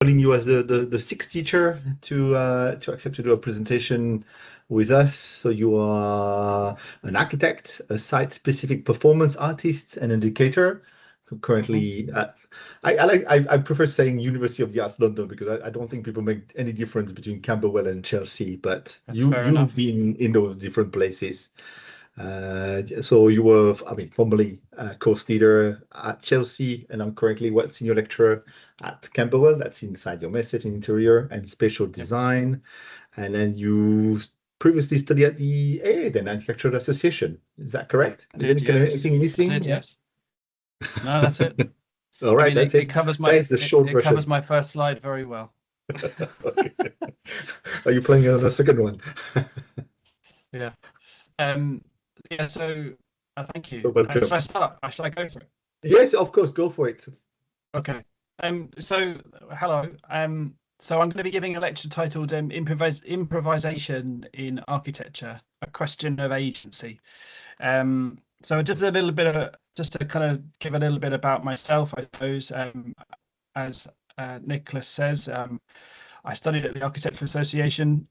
calling you as the sixth teacher to accept to do a presentation with us. So you are an architect, a site-specific performance artist, and educator. Currently, I prefer saying University of the Arts London because I don't think people make any difference between Camberwell and Chelsea, but That's fair you've enough. been in those different places. So you were, I mean, formerly course leader at Chelsea, and I'm currently what senior lecturer at Camberwell. That's inside your message in interior and spatial Yep, design. And then you previously studied at the AID, Architectural Association. Is that correct? I Is did. Yes, anything I missing? did. Yeah. Yes. No, that's it. All I right, mean, that's it it. covers That my is the short it covers version. my first slide very well. Okay. Are you playing on the second one? Yeah. Um. Yeah. So, thank you. You're welcome. Should I start? Should I go for it? Yes, of course, go for it. Okay. So hello. So I'm going to be giving a lecture titled "Improvisation in Architecture: A Question of Agency." So just a little bit of just to kind of give a little bit about myself, I suppose. As Nicholas says, I studied at the Architectural Association,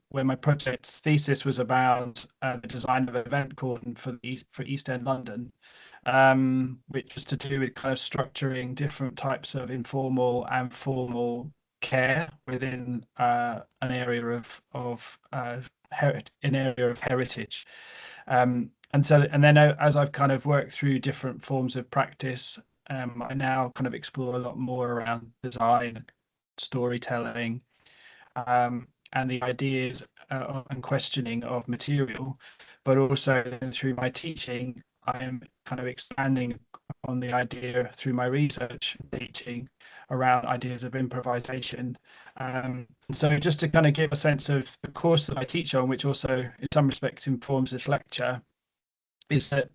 where my project thesis was about the design of an event called for East End London, which was to do with kind of structuring different types of informal and formal care within an area of heritage. And then as I've kind of worked through different forms of practice, I now kind of explore a lot more around design, storytelling, and the ideas and questioning of material, but also then through my teaching, I am kind of expanding on the idea through my research and teaching around ideas of improvisation. So just to kind of give a sense of the course that I teach on, which also in some respects informs this lecture, is that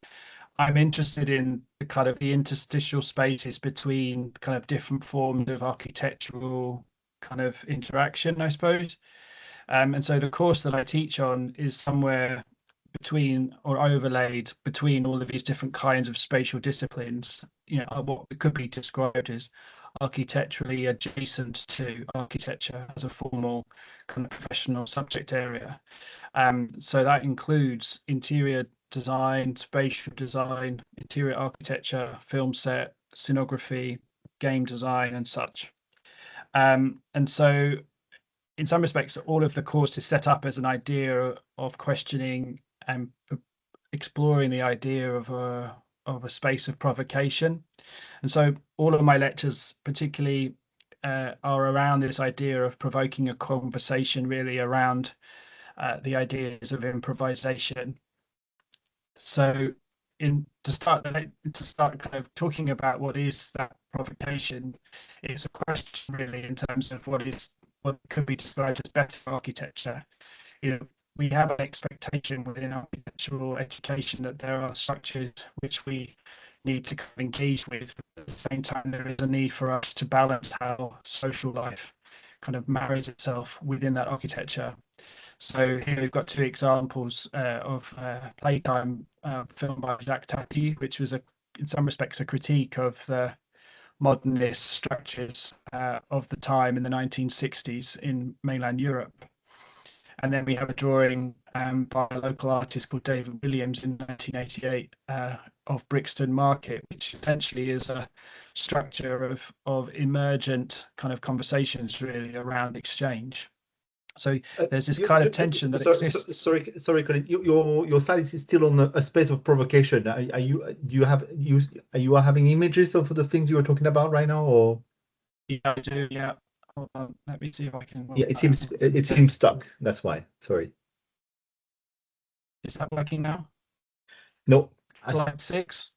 I'm interested in the kind of the interstitial spaces between kind of different forms of architectural kind of interaction, I suppose. And so the course that I teach on is somewhere between or overlaid between all of these different kinds of spatial disciplines, what could be described as architecturally adjacent to architecture as a formal kind of professional subject area. So that includes interior design, spatial design, interior architecture, film set, scenography, game design, and such. And so in some respects, all of the course is set up as an idea of questioning and exploring the idea of a space of provocation. And so all of my lectures, particularly, are around this idea of provoking a conversation, really around the ideas of improvisation. So, to start kind of talking about what is that provocation, it's a question really in terms of what could be described as better architecture. We have an expectation within architectural education that there are structures which we need to engage with, but at the same time, there is a need for us to balance how social life kind of marries itself within that architecture. So here we've got two examples of Playtime film by Jacques Tati, which was in some respects a critique of the modernist structures of the time in the 1960s in mainland Europe. And then we have a drawing by a local artist called David Williams in 1988 of Brixton Market, which essentially is a structure of emergent kind of conversations really around exchange. So there's this kind of tension that exists. Sorry, Colin. Your slide is still on a space of provocation. Are you having images of the things you were talking about right now, or? Yeah, I do. Yeah. Hold on. Let me see if I can. Yeah, it seems stuck. That's why. Sorry. Is that working now? No. Slide 6.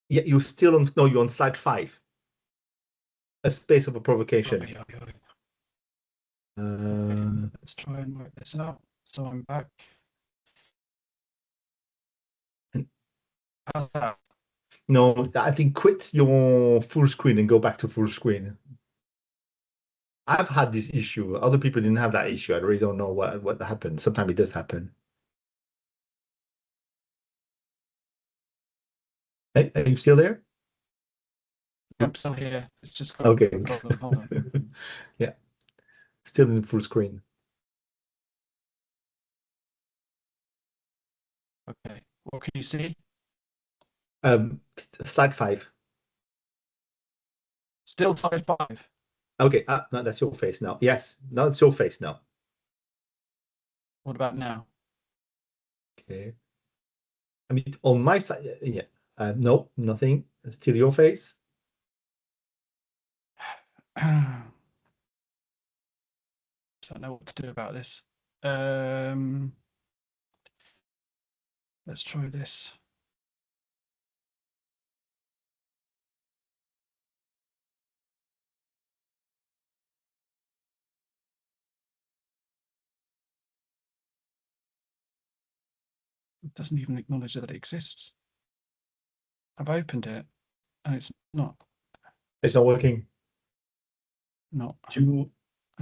Yeah, you're still on. No, you're on slide 5. A space of a provocation. Okay. Okay. Let's try and work this out. So I'm back. How's that? No, I think quit your full screen and go back to full screen. I've had this issue. Other people didn't have that issue. I really don't know what happened. Sometimes it does happen. Hey, are you still there? I'm still here. It's just got Okay. a problem. Hold on. Yeah, still in full screen. Okay. What can you see? Slide 5. Still slide 5. Okay, no, that's your face now. Yes, now it's your face now. What about now? Okay. I mean, on my side, yeah. No, nothing. Still your face. Don't know what to do about this. Let's try this. It doesn't even acknowledge that it exists. I've opened it and it's not. It's not working. Not. Do you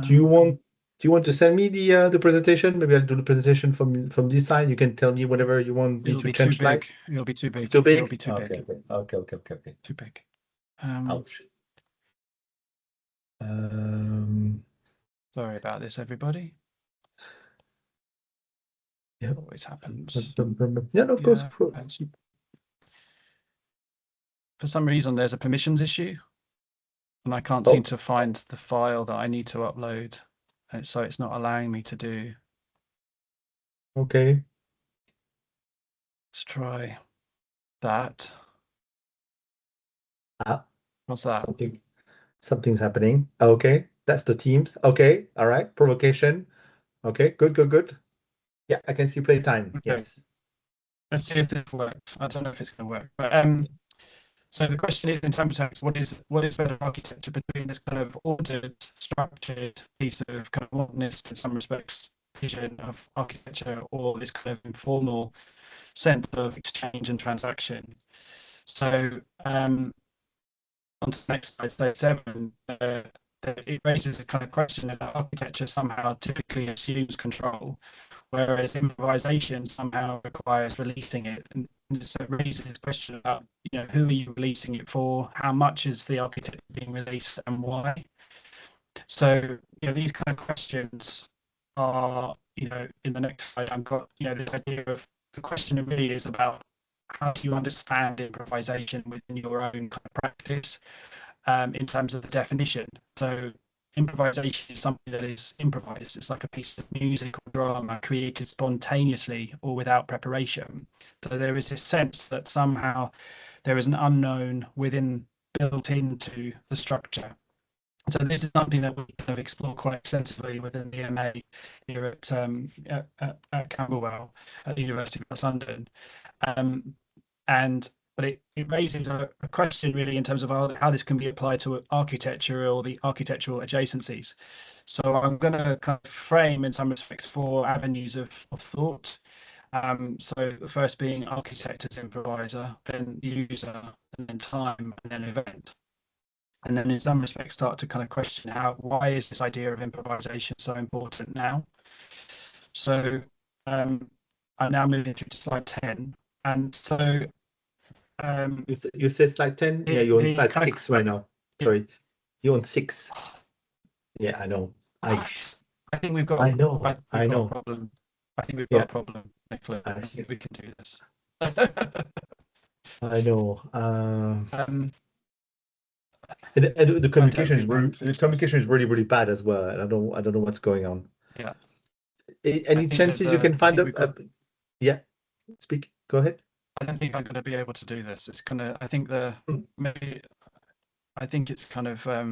do you want do you want to send me the presentation? Maybe I'll do the presentation from this side. You can tell me whatever you want me It'll to be too change slide. big. It'll be too It's big. too It'll big? be too Okay, big. okay. Too big. Ouch. Sorry about this, everybody. Yeah. Always happens. Yeah, no, of course. Yeah. For some reason, there's a permissions issue, and I can't seem Oh, to find the file that I need to upload, and so it's not allowing me to do. okay. Let's try that. Ah, What's that? something's happening. Okay, that's the Teams. Okay, all right. Provocation. Okay, good. Yeah, I can see playtime. Okay, Yes. let's see if this works. I don't know if it's going to work, but so the question is, in some terms, what is better architecture between this kind of ordered, structured piece of kind of modernist, in some respects, vision of architecture, or this kind of informal sense of exchange and transaction? So on to the next slide, slide 7, it raises a kind of question that architecture somehow typically assumes control, whereas improvisation somehow requires releasing it. And so it raises this question about, who are you releasing it for? How much is the architecture being released and why? So, these kind of questions are, in the next slide, I've got, this idea of the question really is about how do you understand improvisation within your own kind of practice, in terms of the definition. So improvisation is something that is improvised. It's like a piece of music or drama created spontaneously or without preparation. So there is this sense that somehow there is an unknown built into the structure. So this is something that we kind of explore quite extensively within the MA here at Camberwell at the University of West London. Um, and but it raises a question really in terms of how this can be applied to architecture or the architectural adjacencies. So I'm going to kind of frame in some respects 4 avenues of thought. So the first being architect as improviser, then user, and then time, and then event. And then in some respects start to kind of question why is this idea of improvisation so important now? So I'm now moving through to slide 10. And so You said slide 10? Yeah, you're on the slide kind 6 right now. of Sorry. You're on 6. Yeah, I know. I think we've got I know. I a know. problem. I think we've got Yeah, a problem, Nicola. I I see. think we can do this. I know. um, And the I don't communication is think I can fix this. really bad as well. And I don't know what's going on. Yeah, I Any think there's chances you a. can I find think we've got. yeah, speak. Go ahead. I don't think I'm going to be able to do this. It's kind of. I think the maybe. I think it's kind of. I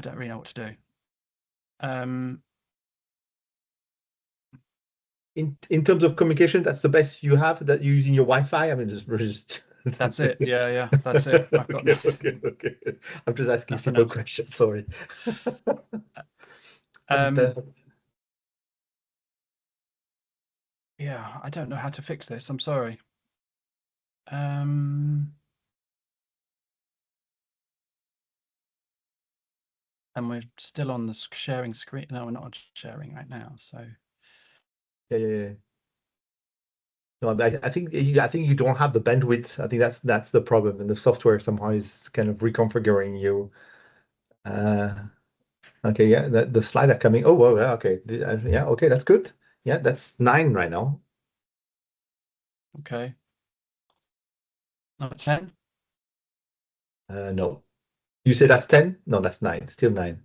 don't really know what to do. Um, In terms of communication, that's the best you have that you're using your Wi-Fi. I mean, just that's it. Yeah, that's it. I've got okay. I'm just asking that's simple enough. questions. Sorry. And Um, yeah, I don't know how to fix this. I'm sorry. Um, and we're still on the sharing screen. No, we're not sharing right now. So yeah. No, I think you don't have the bandwidth. I think that's the problem, and the software somehow is kind of reconfiguring you. Uh, okay, yeah, the slide are coming. Oh, well, yeah, okay, yeah, okay, that's good. Yeah, that's 9 right now. Okay. Number 10? No, you say that's 10? No, that's 9. Still 9.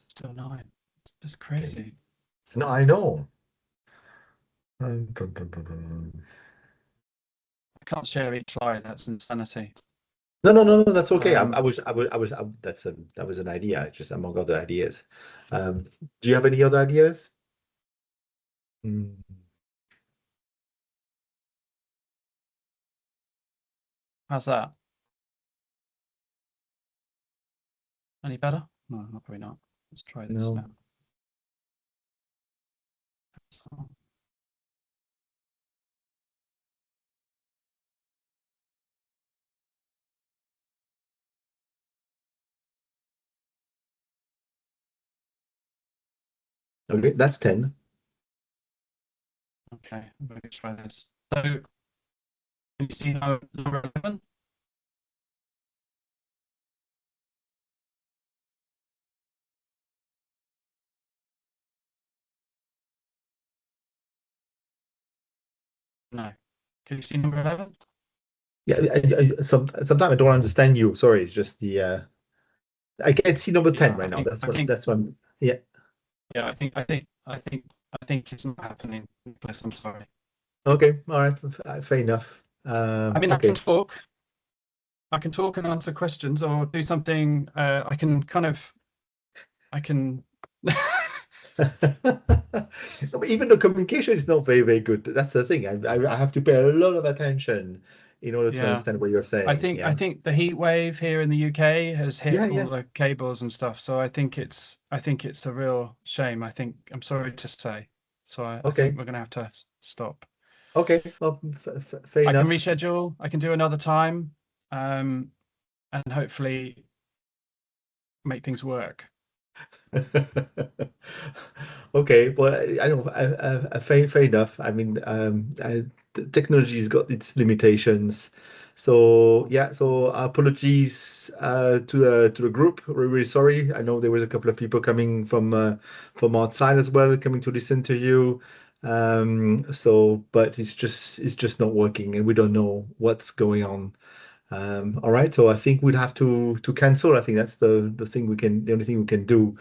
Still 9. It's just Okay. crazy. No, I know. I can't share each slide. That's insanity. No, that's okay. Um, That was an idea, just among other ideas. Do you have any other ideas? Mm, how's that? Any better? No, probably not. Let's try this no. now. So, Okay, that's 10. okay, let me try this. So, can you see number 11? No. Can you see number 11? Yeah, sometimes I don't understand you. Sorry, it's just I can't see number 10 Yeah, right now. I think, That's one. Yeah. yeah, I think it's not happening. Bless, I'm sorry. Okay. All right. Fair enough. I mean, Okay. I can talk and answer questions or do something. I can kind of, I can. No, but even the communication is not very good. That's the thing. I have to pay a lot of attention in order to Yeah, understand what you're saying. I Yeah. think the heat wave here in the UK has hit Yeah, all yeah. the cables and stuff. So I think it's a real shame. I'm sorry to say. So I think Okay. we're gonna have to stop. Okay. Well, f fair I can enough. reschedule. I can do another time, um, and hopefully make things work. Okay, well, I know, fair enough. I mean, the technology's got its limitations. So yeah, so apologies to the group. We're really sorry. I know there was a couple of people coming from outside as well, coming to listen to you. So, but it's just not working, and we don't know what's going on. All right, so I think we'd have to cancel. I think that's the only thing we can do.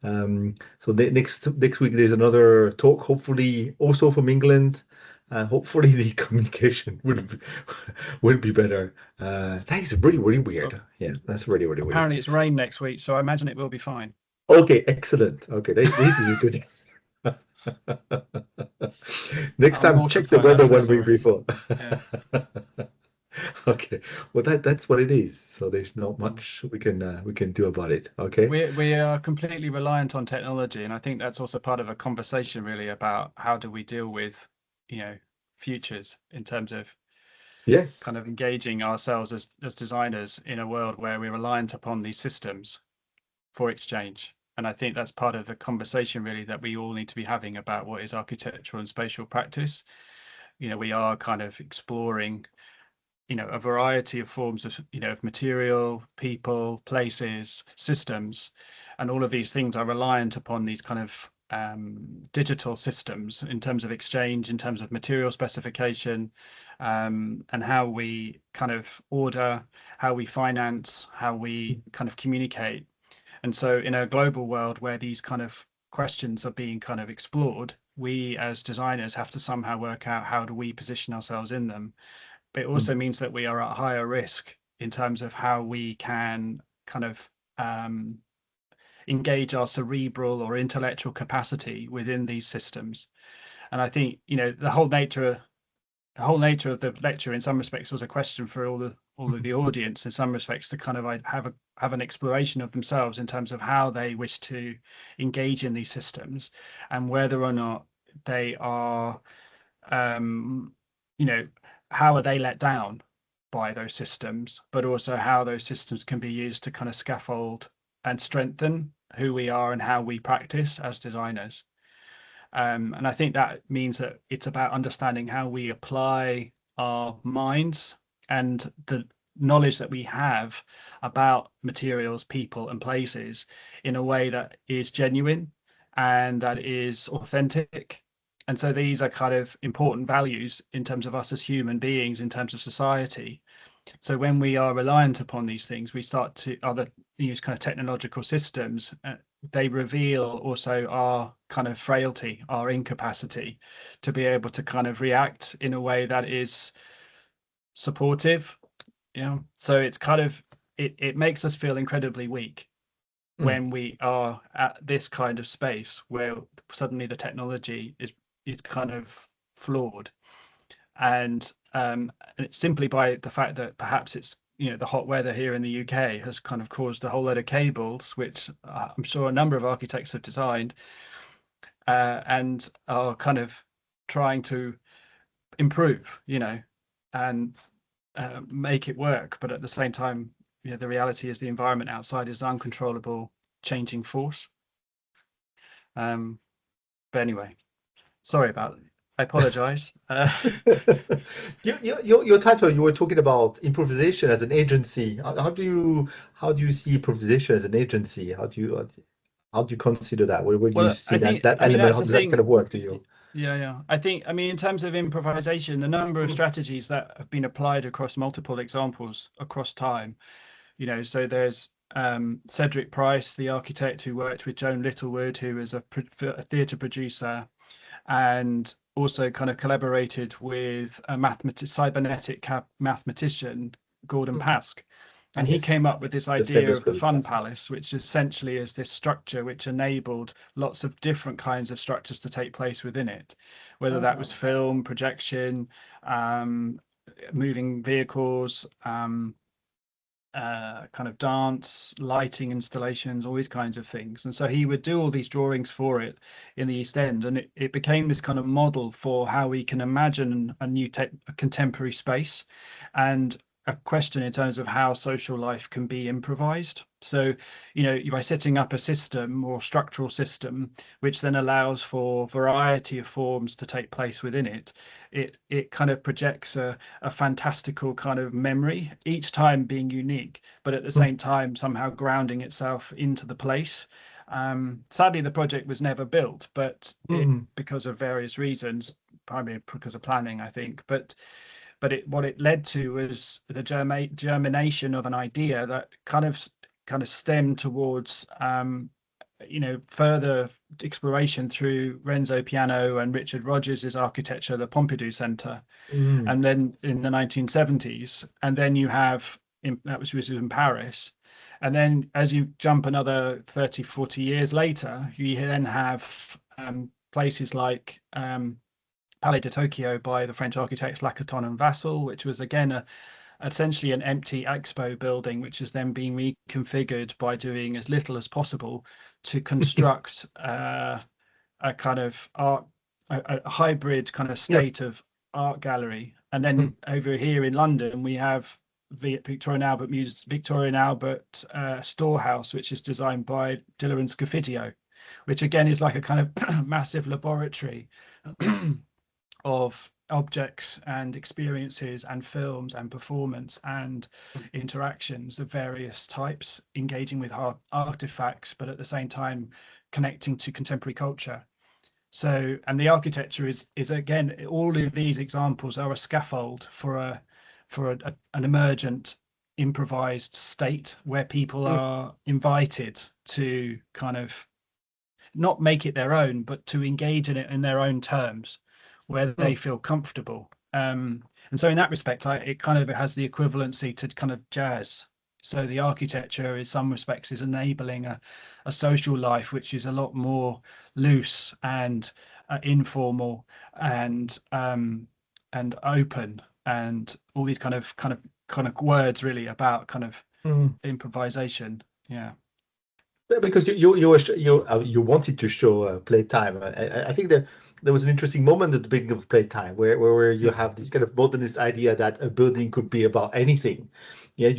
So next week there's another talk, hopefully also from England. Hopefully the communication will be better. That is really But weird. Yeah, that's really weird. apparently it's rain next week, so I imagine it will be fine. Okay, excellent. Okay, this is good. Next I'm time, check the mortified. I'm weather so one week sorry. before. Yeah. Okay, well that's what it is. So there's not Mm. much we can do about it. Okay. We are completely reliant on technology, and I think that's also part of a conversation really about how do we deal with, you know, futures in terms of Yes. kind of engaging ourselves as designers in a world where we're reliant upon these systems for exchange. And I think that's part of the conversation really that we all need to be having about what is architectural and spatial practice. You know, we are kind of exploring, you know, a variety of forms of, you know, of material, people, places, systems, and all of these things are reliant upon these kind of digital systems in terms of exchange, in terms of material specification, and how we kind of order, how we finance, how we kind of communicate. And so, in a global world where these kind of questions are being kind of explored, we as designers have to somehow work out how do we position ourselves in them. But it Mm, also means that we are at higher risk in terms of how we can kind of um, engage our cerebral or intellectual capacity within these systems. And I think, you know, the whole nature of the lecture in some respects was a question for all of the audience in some respects to kind of have an exploration of themselves in terms of how they wish to engage in these systems and whether or not they are um, you know, how are they let down by those systems, but also how those systems can be used to kind of scaffold and strengthen who we are and how we practice as designers. And I think that means that it's about understanding how we apply our minds and the knowledge that we have about materials, people, and places in a way that is genuine and that is authentic. And so these are kind of important values in terms of us as human beings, in terms of society. So when we are reliant upon these things, we start to other use kind of technological systems. They reveal also our kind of frailty, our incapacity to be able to kind of react in a way that is supportive. So it's kind of it makes us feel incredibly weak Mm. when we are at this kind of space where suddenly the technology is kind of flawed, and it's simply by the fact that perhaps it's the hot weather here in the UK has kind of caused a whole load of cables, which I'm sure a number of architects have designed and are kind of trying to improve, and make it work. But at the same time, the reality is the environment outside is an uncontrollable, changing force. Um, but anyway, sorry about it. I apologize. Your title, you were talking about improvisation as an agency. How do you see improvisation as an agency? How do you consider that? Where do you Well, see that I mean, element? that's How the does that kind thing. of work to you? Yeah, yeah. I mean, in terms of improvisation, the number of strategies that have been applied across multiple examples across time, so there's Cedric Price, the architect who worked with Joan Littlewood, who is a theatre producer, and also kind of collaborated with a cybernetic mathematician, Gordon Mm. Pask. Ah, And he yes, came up with this the idea famous of the Colin Fun Priest. Palace, which essentially is this structure which enabled lots of different kinds of structures to take place within it, whether that Ah, was film, projection, um, moving vehicles, kind of dance, lighting installations, all these kinds of things. And so he would do all these drawings for it in the East End, and it became this kind of model for how we can imagine a contemporary space, and a question in terms of how social life can be improvised. So, by setting up a system or structural system, which then allows for variety of forms to take place within it, it kind of projects a fantastical kind of memory, each time being unique, but at the mm, same time somehow grounding itself into the place. Sadly, the project was never built, but mm, because of various reasons, primarily because of planning, I think. But what it led to was the germination of an idea that kind of stemmed towards further exploration through Renzo Piano and Richard Rogers' architecture, the Pompidou Centre, mm, and then in the 1970s, and then you have which was in Paris, and then as you jump another 30, 40 years later, you then have places like Palais de Tokyo by the French architects Lacaton and Vassal, which was again essentially an empty expo building, which has then been reconfigured by doing as little as possible to construct a kind of art, a hybrid kind of yeah. state of art gallery. And Mm, then over here in London, we have Victorian Albert Storehouse, which is designed by Diller and Scofidio, which again is like a kind of massive laboratory of objects and experiences and films and performance and interactions of various types, engaging with artifacts, but at the same time connecting to contemporary culture. So, and the architecture is again, all of these examples are a scaffold for an emergent, improvised state where people mm, are invited to kind of not make it their own, but to engage in it in their own terms, where they mm, feel comfortable. And so, in that respect, it kind of has the equivalency to kind of jazz. So the architecture, in some respects, is enabling a social life which is a lot more loose and informal and open, and all these kind of words really about kind of mm. improvisation. Yeah. Yeah, because you wanted to show playtime. I think that there was an interesting moment at the beginning of playtime where you Yeah. have this kind of modernist idea that a building could be about anything, Yeah,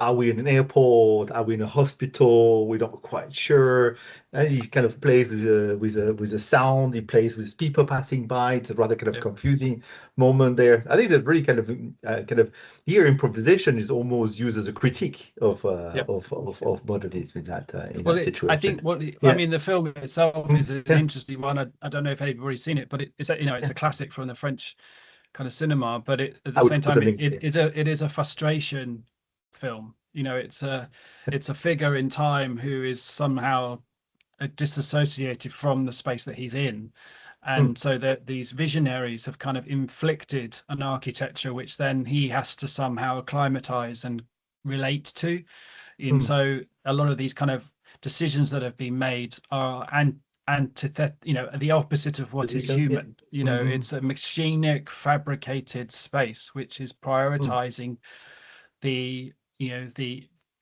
are we in an airport? Are we in a hospital? We're not quite sure. And he kind of plays with a sound. He plays with people passing by. It's a rather kind of Yep. confusing moment there. I think it's a really kind of here improvisation is almost used as a critique Yep. of modernism in Well, that I think situation. I Yeah. mean, the film itself is an Yeah. interesting one. I don't know if anybody's seen it, but it's a, it's Yeah. a classic from the French kind of cinema. But at the I same would put a time, link to it. it is a frustration film. It's a figure in time who is somehow disassociated from the space that he's in. Mm, And so that these visionaries have kind of inflicted an architecture which then he has to somehow acclimatize and relate to. And mm. so a lot of these kind of decisions that have been made are the opposite of what is Physical, yeah. human. Mm-hmm. It's a machinic, fabricated space which is Mm, prioritizing the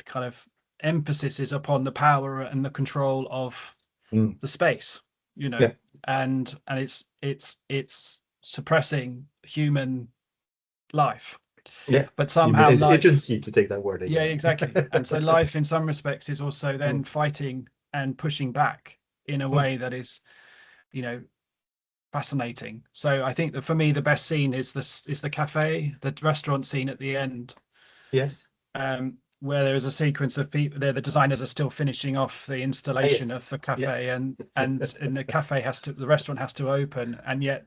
kind of emphasis is upon the power and the control of mm. the space, Yeah. and it's suppressing human life. Yeah. But Human somehow life, agency, to take that word yeah, again. exactly. And so life in some respects is also then Mm, fighting and pushing back in a mm. way that is, you know, fascinating. So I think that for me the best scene is the cafe, the restaurant scene at the end, Yes. where there is a sequence of people there. The designers are still finishing off the Ah, installation yes. of the Yeah. cafe, and the restaurant has to open, and yet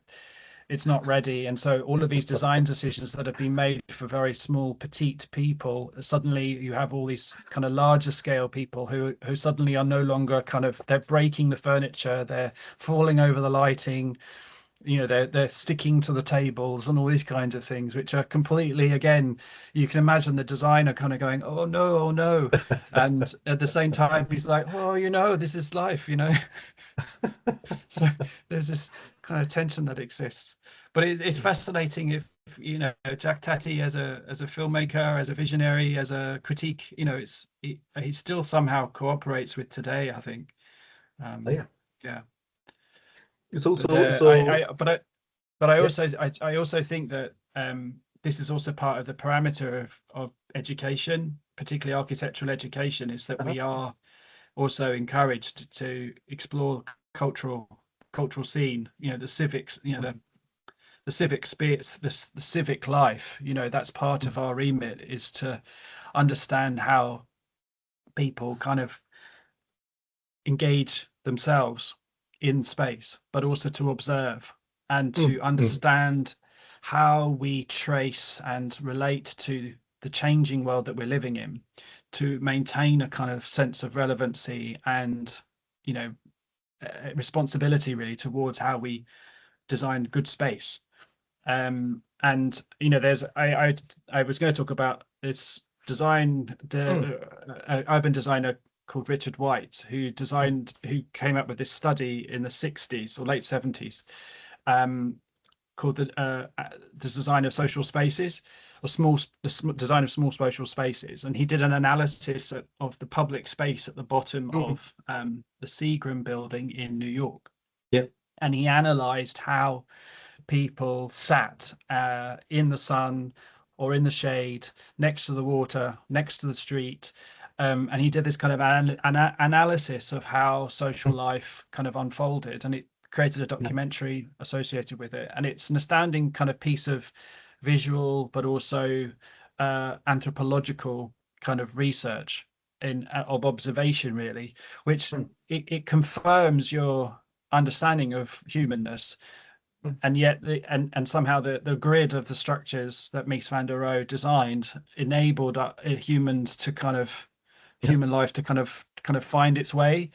it's not ready. And so all of these design decisions that have been made for very small, petite people, suddenly you have all these kind of larger scale people who suddenly are no longer they're breaking the furniture, they're falling over the lighting, they're sticking to the tables and all these kinds of things, which are completely, again, you can imagine the designer kind of going, oh no, oh no, and at the same time he's like, oh, this is life. So there's this kind of tension that exists, but it's fascinating if Jack Tati as a filmmaker, as a visionary, as a critique, he still somehow cooperates with today, I think. Oh, um yeah. yeah. It's But also so I yeah. also I also think that this is also part of the parameter of education, particularly architectural education, is that Uh-huh. we are also encouraged to explore cultural scene, the civics, the civic spirits, the civic life. That's part Mm, of our remit, is to understand how people kind of engage themselves in space, but also to observe and mm, to mm, understand how we trace and relate to the changing world that we're living in, to maintain a kind of sense of relevancy and, you know responsibility, really, towards how we design good space. And there's I was going to talk about this mm, urban designer called Richard White, mm, who came up with this study in the 60s or late 70s, um, called the design of social spaces, or design of small social spaces. And he did an analysis of the public space at the bottom mm. of the Seagram building in New York, Yeah. and he analyzed how people sat in the sun or in the shade, next to the water, next to the street. And he did this kind of analysis of how social Mm, life kind of unfolded, and it created a nice. documentary associated with it. And it's an astounding kind of piece of visual, but also anthropological kind of research of observation, really, which Mm, it confirms your understanding of humanness. mm. And yet and somehow the grid of the structures that Mies van der Rohe designed enabled humans to Yeah. human life to kind of find its way.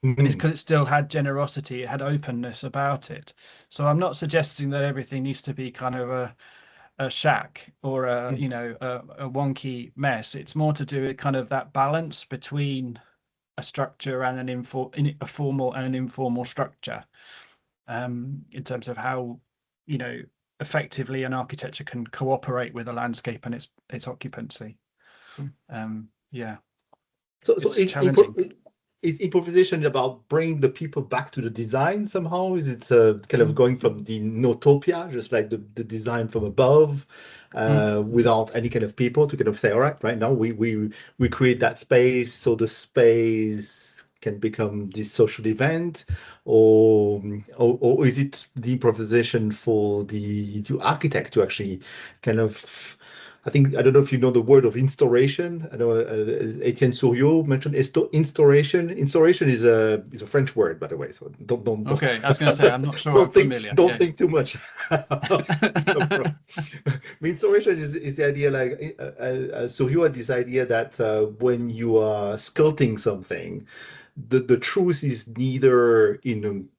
And it's Mm, because it still had generosity, it had openness about it. So I'm not suggesting that everything needs to be kind of a shack or mm, a wonky mess. It's more to do with kind of that balance between a structure and a formal and an informal structure, in terms of how, you know, effectively an architecture can cooperate with a landscape and its occupancy. mm. Yeah, So it's challenging. is improvisation about bringing the people back to the design somehow? Is it kind of Mm, going from the notopia, just like the design from above, mm, without any kind of people to kind of say, all right, right now we create that space so the space can become this social event, or is it the improvisation for the architect to actually kind of I think I don't know if you know the word of instauration. I know Etienne Souriau mentioned instauration. Instauration is a French word, by the way. So don't okay, I was going to say I'm not sure I'm don't think familiar. don't Yeah. think too much. Instauration is the idea like Souriau had this idea that when you are sculpting something, the truth is neither in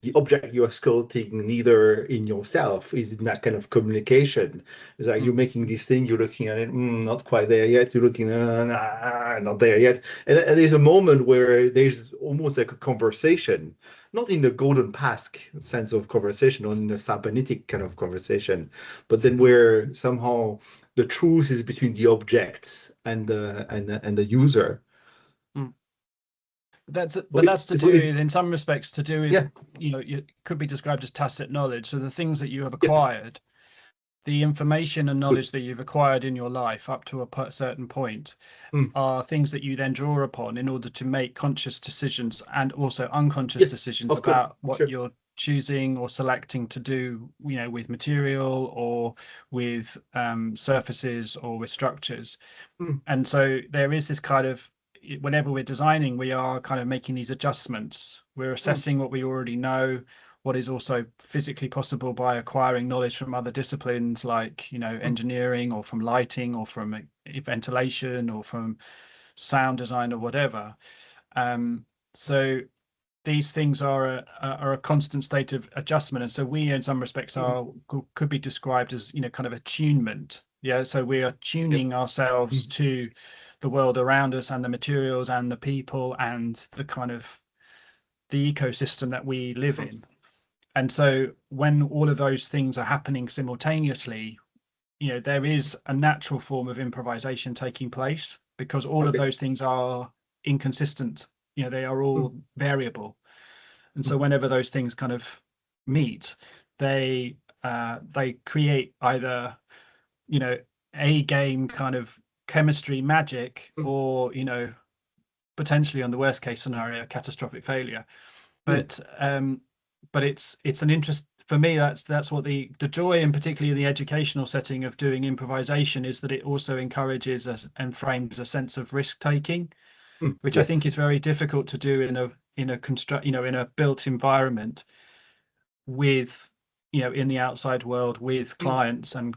the object you are sculpting, neither in yourself, is in that kind of communication. It's like you're Mm, making this thing, you're looking at it, not quite there yet. You're looking, not there yet. And there's a moment where there's almost like a conversation, not in the golden pask sense of conversation, or in a cybernetic kind of conversation, but then mm, where somehow the truth is between the object and the user. mm. That's So but that's to so do with, in some respects, to do with, yeah, it could be described as tacit knowledge. So the things that you have yeah, acquired, the information and good. knowledge that you've acquired in your life up to a certain point, Mm, are things that you then draw upon in order to make conscious decisions and also unconscious yeah, decisions of course, about what sure. you're choosing or selecting to do, with material or with surfaces or with structures. Mm, And so there is this kind of, whenever we're designing, we are kind of making these adjustments. We're mm, assessing what we already know, what is also physically possible by acquiring knowledge from other disciplines like, mm, engineering, or from lighting, or from ventilation, or from sound design, or whatever. So these things are a constant state of adjustment, and so we, in some respects, mm, could be described as, kind of attunement. Yeah, so we are yeah, tuning ourselves mm, to the world around us, and the materials, and the people, and the kind of the ecosystem that we live mm, in. And so when all of those things are happening simultaneously, there is a natural form of improvisation taking place, because all of okay. those things are inconsistent. They are all Mm, variable. And mm, so whenever those things kind of meet, they create either, you know a game kind of chemistry magic, mm, or, potentially, on the worst case scenario, catastrophic failure. mm, But it's an interest for me. That's what the joy, and particularly in the educational setting, of doing improvisation, is that it also encourages us and frames a sense of risk taking, which I think yes. is very difficult to do in a built environment, with, in the outside world, with Mm, clients and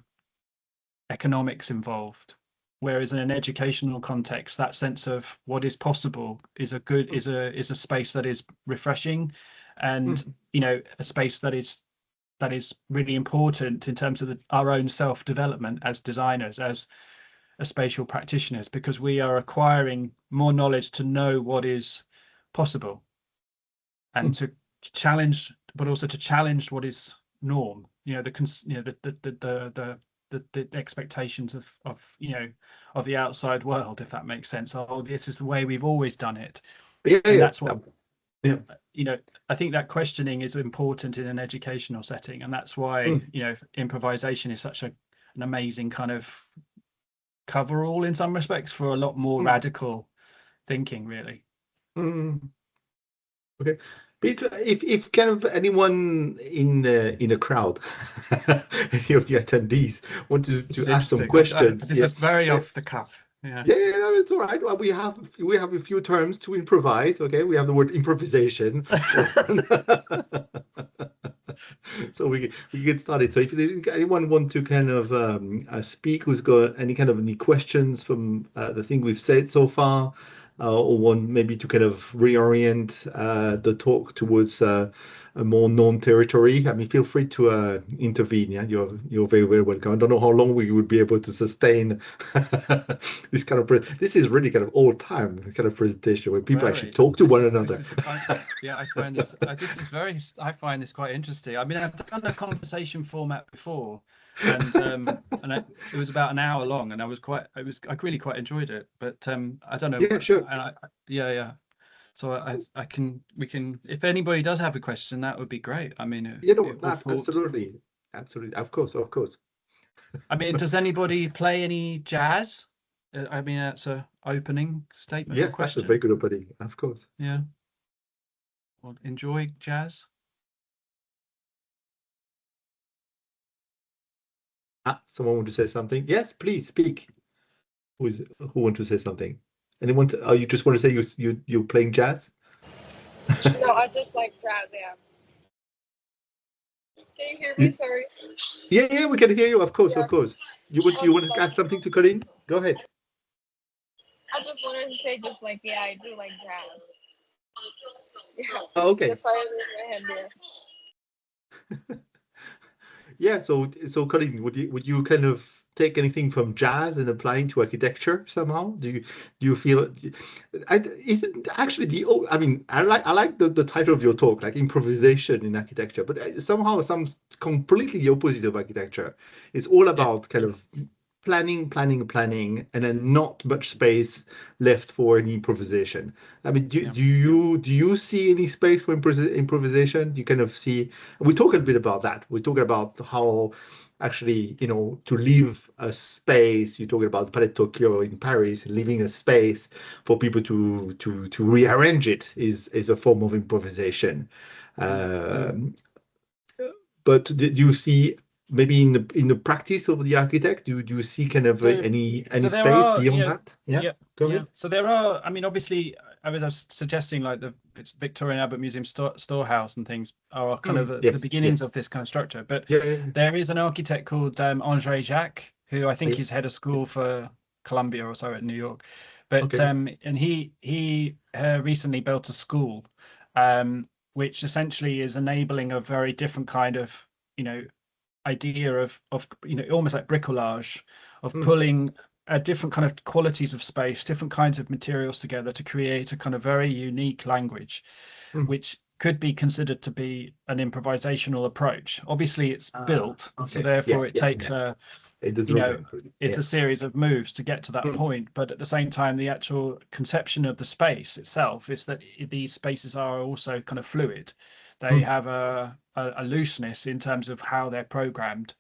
economics involved. Whereas in an educational context, that sense of what is possible mm, is a space that is refreshing, and, mm, a space that is really important in terms of our own self development as designers, as spatial practitioners, because we are acquiring more knowledge to know what is possible, and mm, to challenge, but also to challenge what is norm. The expectations of the outside world, if that makes sense. Oh, this is the way we've always done it. yeah, And yeah, that's what, yeah, yeah. I think that questioning is important in an educational setting, and that's why, Mm, improvisation is such an amazing kind of coverall, in some respects, for a lot more mm, radical thinking, really. mm. Okay. But if kind of anyone in the crowd, any of the attendees want This to is ask some interesting. questions, This yeah, is very yeah, off the cuff. Yeah. yeah, yeah, no, it's all right. Well, we have a few terms to improvise. Okay, we have the word improvisation. So so we get started. So if there's anyone want to kind of speak, who's got any questions from the thing we've said so far, or want maybe to kind of reorient the talk towards a more known territory, I mean, feel free to intervene. Yeah, you're very, very welcome. I don't know how long we would be able to sustain this kind of this is really kind of old time kind of presentation where people actually Very. talk to This one is this another. is yeah, I find this is very I find this quite interesting. I mean, I've done a conversation format before, it was about an hour long, and I really quite enjoyed it. But I don't know. Yeah, sure. Yeah, yeah. So we can, if anybody does have a question, that would be great. I mean, or thought. Absolutely, absolutely, of course, of course. I mean, does anybody play any jazz? I mean, that's a opening statement or Yes, that's a very question. good opening, of course. Yeah. Well, enjoy jazz. Someone want to say something? Yes, please speak. Who want to say something? Anyone? You just want to say you're playing jazz? No, I just like jazz. Yeah. Can you hear me? You, Sorry. yeah, we can hear you. Of course, Yeah. of course. You want I just to like. ask something to Colin? Go ahead. I just wanted to say, just like, yeah, I do like jazz. Yeah. Oh, okay. That's why I raised my hand there. Yeah. So Colin, would you kind of take anything from jazz and applying to architecture somehow? Do you feel? Isn't actually I mean, I like the title of your talk, like improvisation in architecture, but somehow some completely the opposite of architecture. It's all Yeah. about kind of planning, and then not much space left for any improvisation. I mean, Yeah. do you see any space for improvisation? You kind of see. We talk a bit about that. We talk about how actually, to leave a space. You're talking about Palais Tokyo in Paris, leaving a space for people to rearrange it is a form of improvisation. Um, but do you see maybe in the practice of the architect, do you see kind of So any so there space are, beyond that? Yeah, yeah, go yeah. ahead. So there are, I mean, obviously, I was suggesting like it's Victorian Albert Museum storehouse and things are kind of the Yes, beginnings yes. of this kind of structure. But Yeah, yeah, there is an architect called André Jacques, who I think yeah. is head of Yeah. school for Columbia or so at New York. But Okay. and he recently built a school, which essentially is enabling a very different kind of, you know, idea of almost like bricolage, of Mm, pulling different kind of qualities of space, different kinds of materials together to create a kind of very unique language, mm. which could be considered to be an improvisational approach. Obviously, it's built, so Okay. therefore Yes, it yeah, takes yeah. a, It does you not know, include. it's Yeah. a series of moves to get to that Mm, point. But at the same time, the actual conception of the space itself is that these spaces are also kind of fluid. They mm, have a looseness in terms of how they're programmed,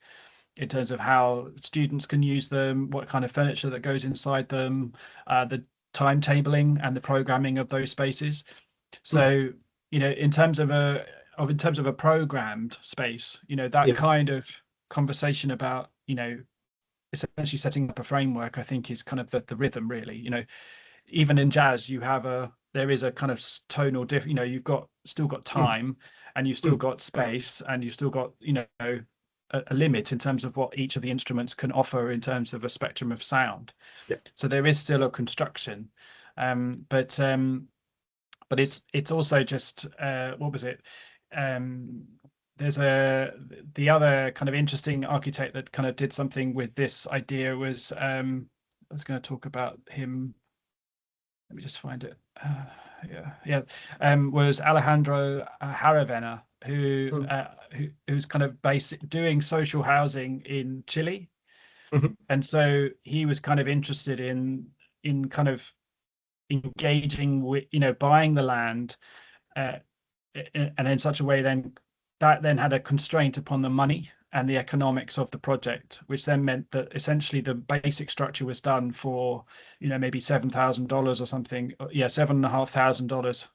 in terms of how students can use them, what kind of furniture that goes inside them, the timetabling and the programming of those spaces. mm. So, in terms of a programmed space, that Yeah. kind of conversation about, essentially setting up a framework, I think is kind of the rhythm really. Even in jazz, there is a kind of tonal diff. You've got still got Mm, time, and you've still mm. got space, and you've still got a limit in terms of what each of the instruments can offer in terms of a spectrum of sound. Yeah. So there is still a construction, but it's also just what was it? Um, there's the other kind of interesting architect that kind of did something with this idea was I was going to talk about him. Let me just find it. Was Alejandro Jaravena, Mm, who's kind of basic doing social housing in Chile, mhm, and so he was kind of interested in kind of engaging with, buying the land, uh, and in such a way that then had a constraint upon the money and the economics of the project, which then meant that essentially the basic structure was done for, maybe $7,000 or something. Yeah, $7,500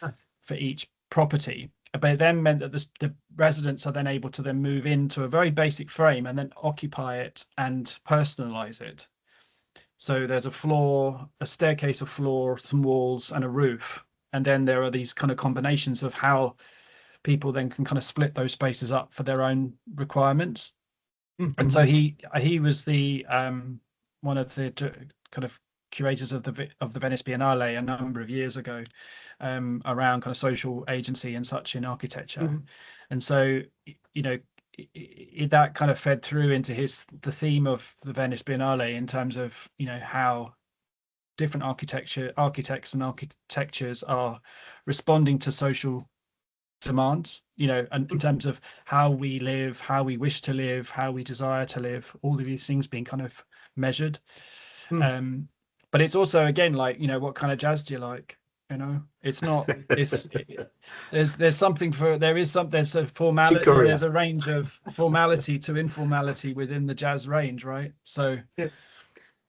nice. for each property. But it then meant that the residents are then able to then move into a very basic frame and then occupy it and personalize it. So there's a floor, a staircase, a floor, some walls, and a roof. And then there are these kind of combinations of how people then can kind of split those spaces up for their own requirements. Mm, And so mhm, he was the one of the kind of curators of the Venice Biennale a number of years ago, around kind of social agency and such in architecture. mhm, And so, you know, that kind of fed through into the theme of the Venice Biennale in terms of, how different architects and architectures are responding to social demands, and in mm, terms of how we live, how we wish to live, how we desire to live, all of these things being kind of measured. mm. um but it's also, again, like, what kind of jazz do you like? You know, it's not. There's something for there's a formality. Chicoria. There's a range of formality to informality within the jazz range, right? So Yeah.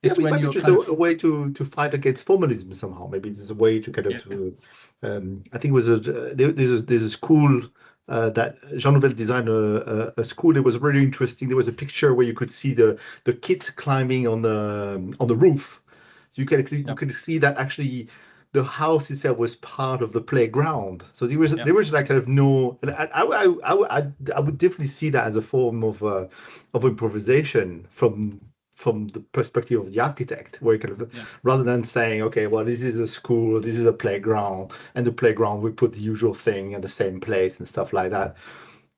Yeah, it's it when might be you're just kind a of way to fight against formalism somehow. Maybe there's a way to kind of yeah, to. I think it was there's a school that Jean Nouvel designed a school that was really interesting. There was a picture where you could see the kids climbing on the roof. So you yeah, can see that actually the house itself was part of the playground. So yeah, there was like kind of no. And I would definitely see that as a form of improvisation from the perspective of the architect, where you kind of yeah, rather than saying, okay, well, this is a school, this is a playground, and the playground we put the usual thing in the same place and stuff like that.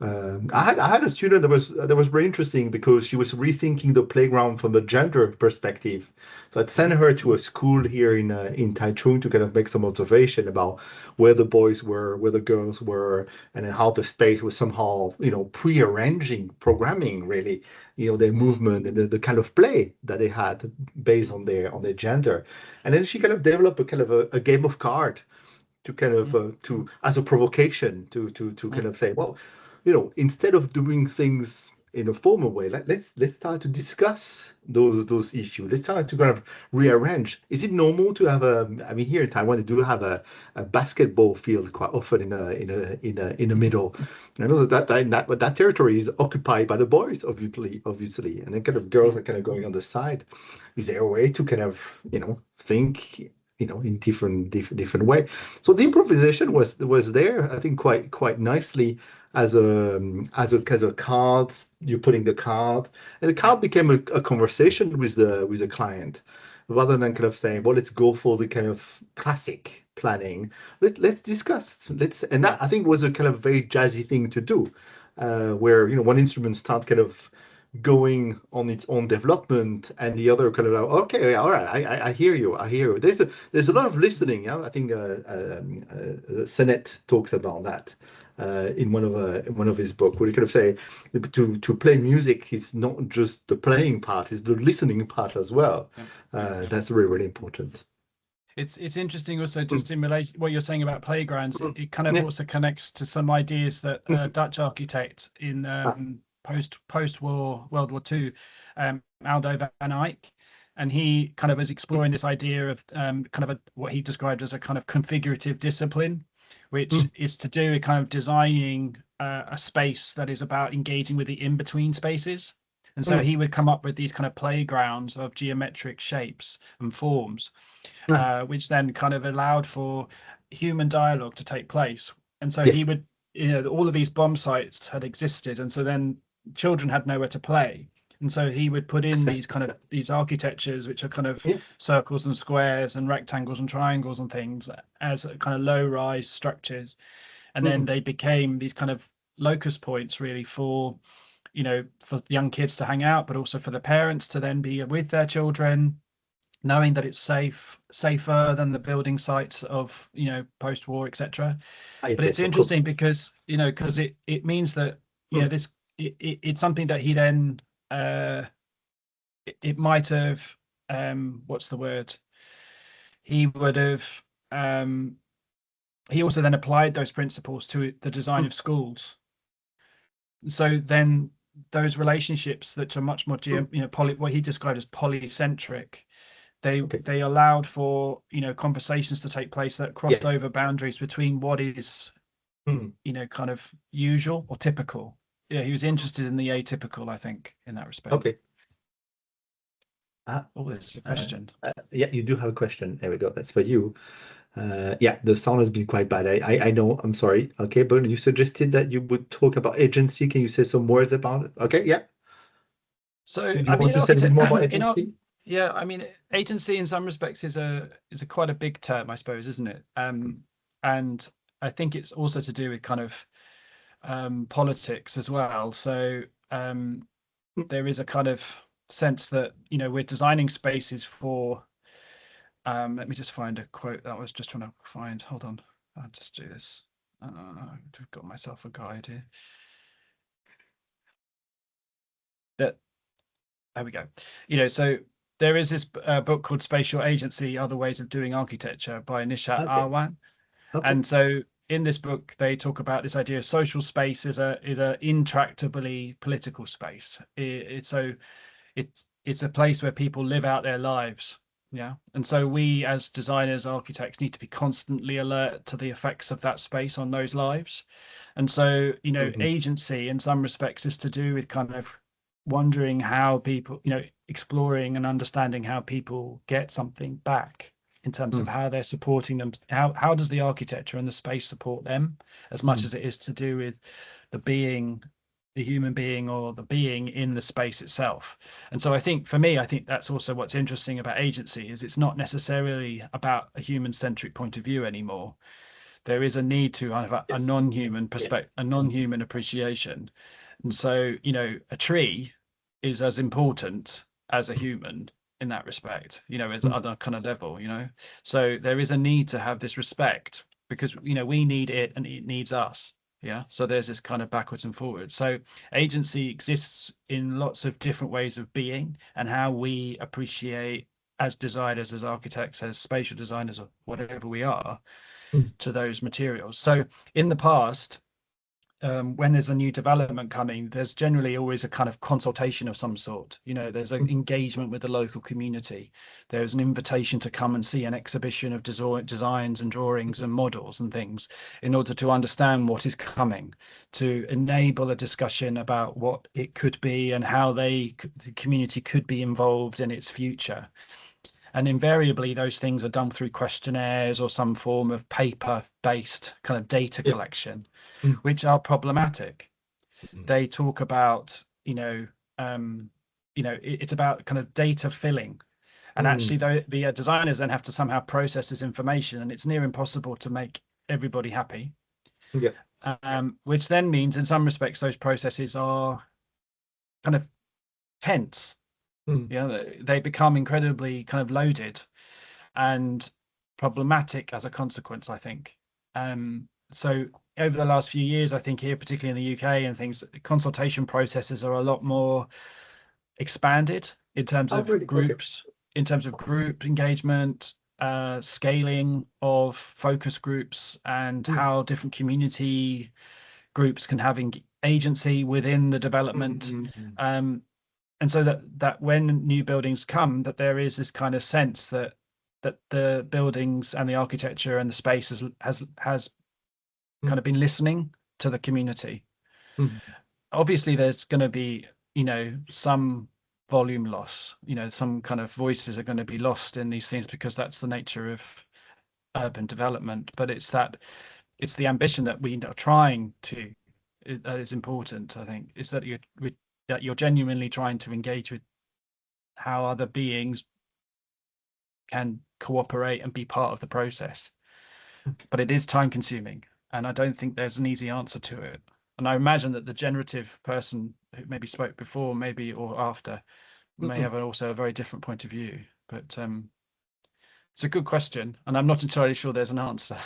I had a student that was very interesting because she was rethinking the playground from a gender perspective. So I'd send mhm, her to a school here in Taichung to kind of make some observation about where the boys were, where the girls were, and then how the space was somehow, pre-arranging, programming really, their mm, movement and the kind of play that they had based on their gender. And then she kind of developed a kind of a game of card to kind of mm, to as a provocation to kind mm, of say, well, instead of doing things in a formal way, let's start to discuss those issues. Let's try to kind of rearrange. Is it normal to have I mean, here in Taiwan, they do have a basketball field quite often in the middle. And I know that territory is occupied by the boys, obviously, and then kind of girls mm, are kind of going on the side. Is there a way to kind of think in different way? So the improvisation was there, I think, quite nicely as a card. You're putting the card, and the yeah, card became a conversation with the client, rather than kind of saying, well, let's go for the kind of classic planning. Let's discuss. And yeah, that I think was a kind of very jazzy thing to do, where one instrument start kind of going on its own development and the other kind of like, okay, all right, I hear you, there's a lot of listening. Yeah? I think Sennett talks about that in one of his book, where he kind of say to play music is not just the playing part, it's the listening part as well. yeah, yeah, yeah. That's really, really important. It's interesting also to Mm, stimulate what you're saying about playgrounds. mm, It kind of yeah, also connects to some ideas that a mhm, Dutch architect in ah, post-war World War II, Aldo van Eyck, and he kind of was mm, exploring this idea of kind of what he described as a kind of configurative discipline, which mm, is to do with kind of designing a space that is about engaging with the in-between spaces. And so mm, he would come up with these kind of playgrounds of geometric shapes and forms, ah, which then kind of allowed for human dialogue to take place. And so he yes. would, all of these bomb sites had existed, and so then children had nowhere to play. And so he would put in these architectures, which are kind of Yeah. circles and squares and rectangles and triangles and things, as kind of low-rise structures. And then Mm, they became these kind of locus points really for young kids to hang out, but also for the parents to then be with their children, knowing that it's safer than the building sites of post-war, etc. yes, But it's yes, of course. interesting because it means that Mm, this it's something that he then uh it might have what's the word, he would have he also then applied those principles to the design mm, of schools. So then those relationships that are much more mm, what he described as polycentric, they okay. they allowed for conversations to take place that crossed Yes. over boundaries between what is Mm, kind of usual or typical. Yeah, he was interested in the atypical, I think, in that respect. okay. Ah, Oh, this is a question. yeah, you do have a question. There we go. That's for you. Yeah, the sound has been quite bad. I know. I'm sorry. Okay, but you suggested that you would talk about agency. Can you say some words about it? Okay, yeah. So Do you I mean, want in to say a bit architect more about in art agency? yeah, I mean, agency in some respects is a quite a big term, I suppose, isn't it? And I think it's also to do with kind of politics as well. So um, Mm, there is a kind of sense that we're designing spaces for. Let me just find a quote that I was just trying to find. Hold on, I'll just do this. I've got myself a guide here. That There we go. So there is this book called Spatial Agency: Other Ways of Doing Architecture by Nishat Okay. Arwan. Okay. And so in this book, they talk about this idea of social space is a intractably political space. It's a place where people live out their lives. Yeah. And so we as designers, architects need to be constantly alert to the effects of that space on those lives. And so, Mhm. agency in some respects is to do with kind of wondering how people, exploring and understanding how people get something back in terms of Mm. how they're supporting them. How does the architecture and the space support them as much Mm. as it is to do with the being, the human being, or the being in the space itself. And so I think for me, I think that's also what's interesting about agency is it's not necessarily about a human centric point of view anymore. There is a need to have a Yes. non-human Yeah. perspective, a non-human appreciation. And so, a tree is as important as a human in that respect, as Mm. other kind of level. So there is a need to have this respect because, we need it and it needs us. Yeah. So there's this kind of backwards and forwards. So agency exists in lots of different ways of being, and how we appreciate as designers, as architects, as spatial designers, or whatever we are, Mm. to those materials. So in the past, when there's a new development coming, there's generally always a kind of consultation of some sort. There's an Mm. engagement with the local community. There's an invitation to come and see an exhibition of designs and drawings and models and things in order to understand what is coming, to enable a discussion about what it could be and how the community could be involved in its future. And invariably, those things are done through questionnaires or some form of paper-based kind of data Yeah. collection, Mm. which are problematic. Mm. They talk about, it's about kind of data filling. And Mm. actually, the designers then have to somehow process this information, and it's near impossible to make everybody happy. Yeah. Which then means, in some respects, those processes are kind of tense. Mm. They become incredibly kind of loaded and problematic as a consequence, I think. So over the last few years, I think here, particularly in the UK and things, consultation processes are a lot more expanded in terms Oh, of really? Okay. groups, in terms of group engagement, scaling of focus groups, and Mm. how different community groups can have agency within the development. Mm. Um, and so that when new buildings come, that there is this kind of sense that the buildings and the architecture and the space has kind Mm. of been listening to the community. Mm. Obviously, there's going to be some volume loss. Some kind of voices are going to be lost in these things because that's the nature of urban development. But it's the ambition that we are trying to that is important. I think is that you're genuinely trying to engage with how other beings can cooperate and be part of the process. But it is time consuming, and I don't think there's an easy answer to it. And I imagine that the generative person who maybe spoke before, maybe or after, may Mm. have also a very different point of view. But it's a good question, and I'm not entirely sure there's an answer.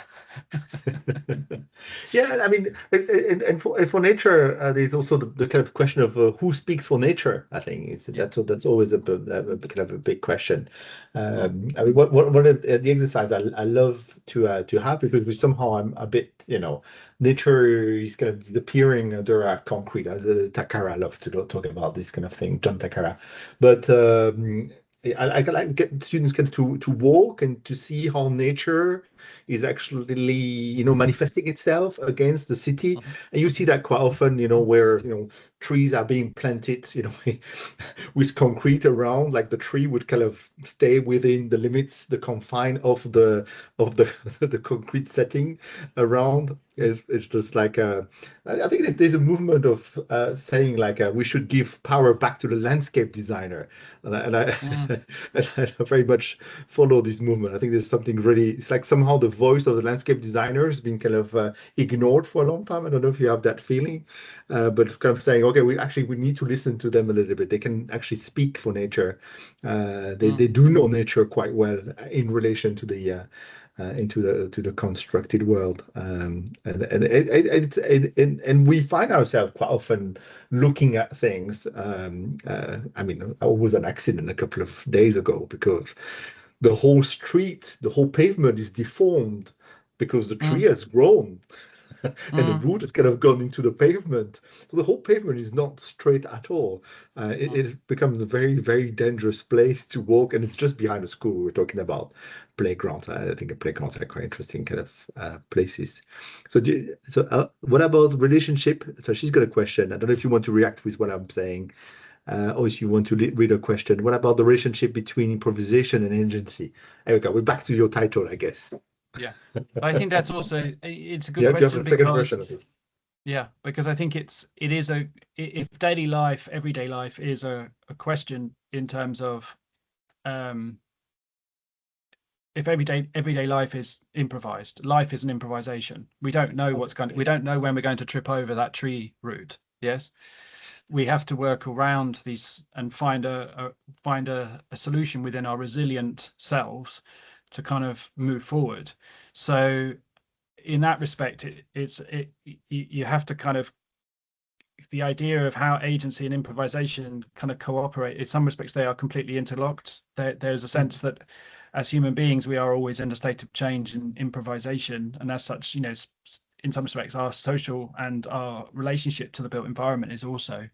Yeah, I mean, and for nature, there's also the kind of question of who speaks for nature. I think Yeah. that's always a kind of a big question. Mm, I mean, what one of the exercise I love to have because somehow I'm a bit, nature is kind of disappearing under concrete. As Takara loves to talk about this kind of thing, John Takara, but. I like to get students kind of to walk and to see how nature is actually, manifesting itself against the city. mhm, And you see that quite often, where, trees are being planted, with concrete around, like the tree would kind of stay within the limits, the confine of the the concrete setting around. It's just like I think there's a movement of saying like we should give power back to the landscape designer, and I, mm, and I very much follow this movement. I think there's something really, it's like somehow the voice of the landscape designer has been kind of ignored for a long time. I don't know if you have that feeling, but kind of saying, okay, we need to listen to them a little bit. They can actually speak for nature. They mm, do know nature quite well in relation to into the constructed world. And we find ourselves quite often looking at things. I mean, I was an accident a couple of days ago because the whole street, the whole pavement is deformed because the tree Mm, has grown and the mm, root has kind of gone into the pavement. So the whole pavement is not straight at all. mm, It becomes a very, very dangerous place to walk, and it's just behind the school. We're talking about playgrounds. I think playgrounds are quite interesting kind of places. So what about relationship? So she's got a question. I don't know if you want to react with what I'm saying, or if you want to read a question. What about the relationship between improvisation and agency? There we go. We're back to your title, I guess. yeah. I think that's also it's a good Yeah, if you have a question second because version of it. yeah, because I think it is if daily life, everyday life is a question in terms of um if everyday life is improvised, life is an improvisation. We don't know we don't know when we're going to trip over that tree root. Yes, we have to work around these and find a solution within our resilient selves to kind of move forward. So in that respect, you have to kind of the idea of how agency and improvisation kind of cooperate. In some respects, they are completely interlocked. There's a sense that as human beings, we are always in a state of change and improvisation, and as such, in some respects, our social and our relationship to the built environment is also,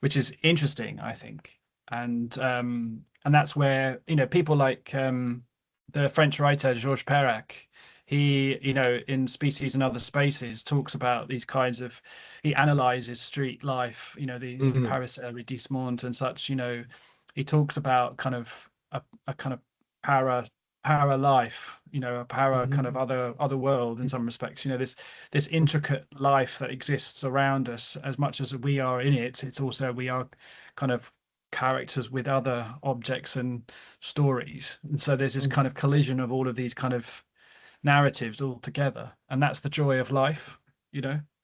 which is interesting, I think. And that's where people like the French writer Georges Perec, he in Species and Other Spaces talks about these kinds of, he analyzes street life, the Mhm, Paris arrondissement and such. He talks about kind of a kind of para para life, a para kind of mhm, other world in some respects. This intricate life that exists around us. As much as we are in it, it's also we are kind of characters with other objects and stories, and so there's this mhm, kind of collision of all of these kind of narratives all together, and that's the joy of life.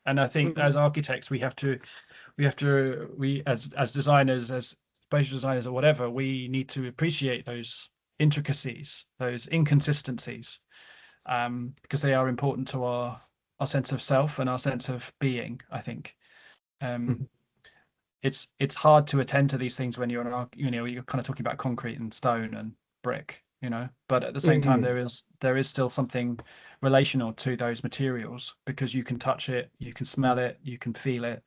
And I think as mhm, architects we as designers, as spatial designers or whatever, we need to appreciate those intricacies, those inconsistencies, because they are important to our sense of self and our sense of being, I think. um, mhm. it's hard to attend to these things when you're kind of talking about concrete and stone and brick, but at the same time Mhm. there is still something relational to those materials because you can touch it, you can smell it, you can feel it,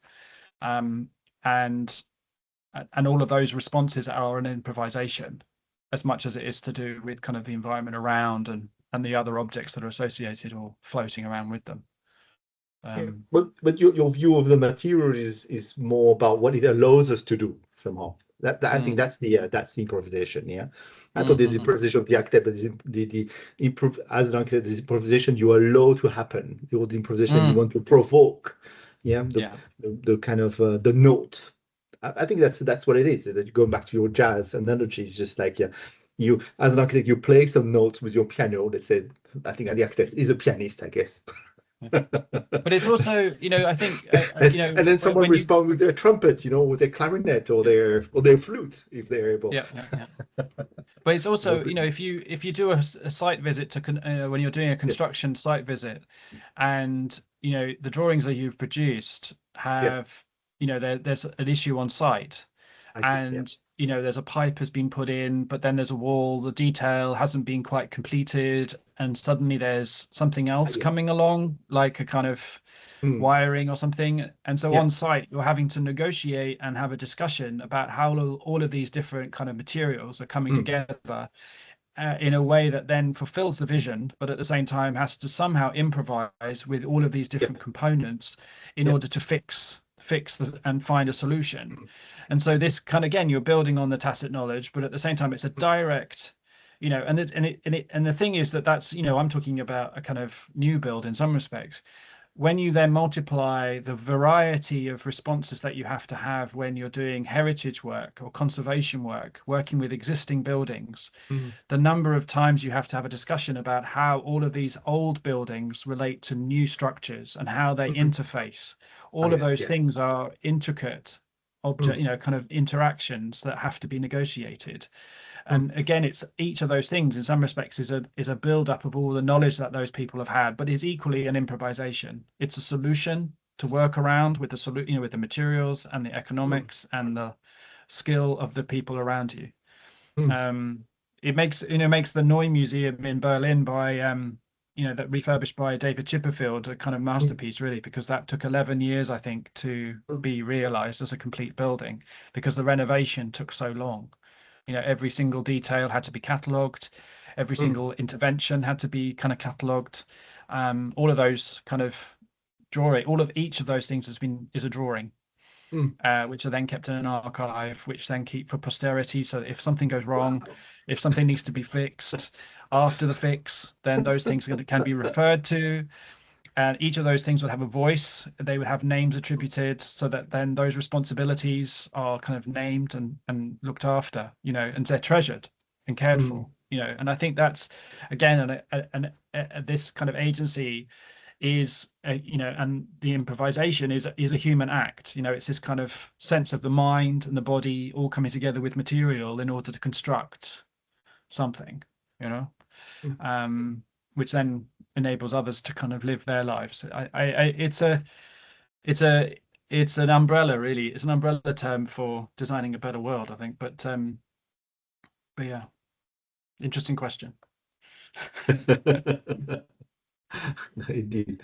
um, and and all of those responses are an improvisation as much as it is to do with kind of the environment around and the other objects that are associated or floating around with them. Yeah, um, but your view of the material is more about what it allows us to do somehow. I think mm, that's the improvisation. Yeah, I thought there's mhm, improvisation of the architect, but the improve as an architect, this improvisation you allow to happen. The improvisation you mm, want to provoke. Yeah, yeah, the kind of the note. I think that's what it is. That you go back to your jazz analogy. It's just like, yeah, you as an architect you play some notes with your piano. They said I think the architect is a pianist, I guess. yeah. But it's also, I think, And then someone when you, responds with their trumpet, with their clarinet or yeah, their flute, if they're able. yeah, yeah, yeah. But it's No, also, but if you do a site visit when you're doing a yes, construction site visit, and the drawings that you've produced yeah, have, there's an issue on site, I see. Yeah, and there's a pipe has been put in, but then there's a wall, the detail hasn't been quite completed, and suddenly there's something else yes, coming along, like a kind of mm, wiring or something. And so yeah, on site you're having to negotiate and have a discussion about how all of these different kind of materials are coming mm, together in a way that then fulfills the vision, but at the same time has to somehow improvise with all of these yeah, different components in yeah, order to fix and find a solution. mm, And so this kind of, again, you're building on the tacit knowledge, but at the same time it's a direct, and the thing is that's, I'm talking about a kind of new build in some respects. When you then multiply the variety of responses that you have to have when you're doing heritage work or conservation work, working with existing buildings, mm, the number of times you have to have a discussion about how all of these old buildings relate to new structures and how they mm, interface. ah, All of yeah, those yeah, things are intricate, object, kind of interactions that have to be negotiated. And again, it's each of those things in some respects is a build up of all the knowledge that those people have had, but is equally an improvisation. It's a solution to work around with the with the materials and the economics and the skill of the people around you. It makes the Neu Museum in Berlin by that refurbished by David Chipperfield a kind of masterpiece, really, because that took 11 years, I think, to be realized as a complete building, because the renovation took so long. Every single detail had to be catalogued, every single intervention had to be kind of catalogued. All of those kind of each of those things is a drawing, which are then kept in an archive, which then keep for posterity. So if something goes wrong, if something needs to be fixed after the fix, then those things can be referred to. And each of those things would have a voice. They would have names attributed, so that then those responsibilities are kind of named and looked after, and they're treasured and cared for, And I think that's, again, this kind of agency is, and the improvisation is a human act. It's this kind of sense of the mind and the body all coming together with material in order to construct something, which then enables others to kind of live their lives. It's an umbrella, really. It's an umbrella term for designing a better world, I think. But yeah, interesting question. Indeed.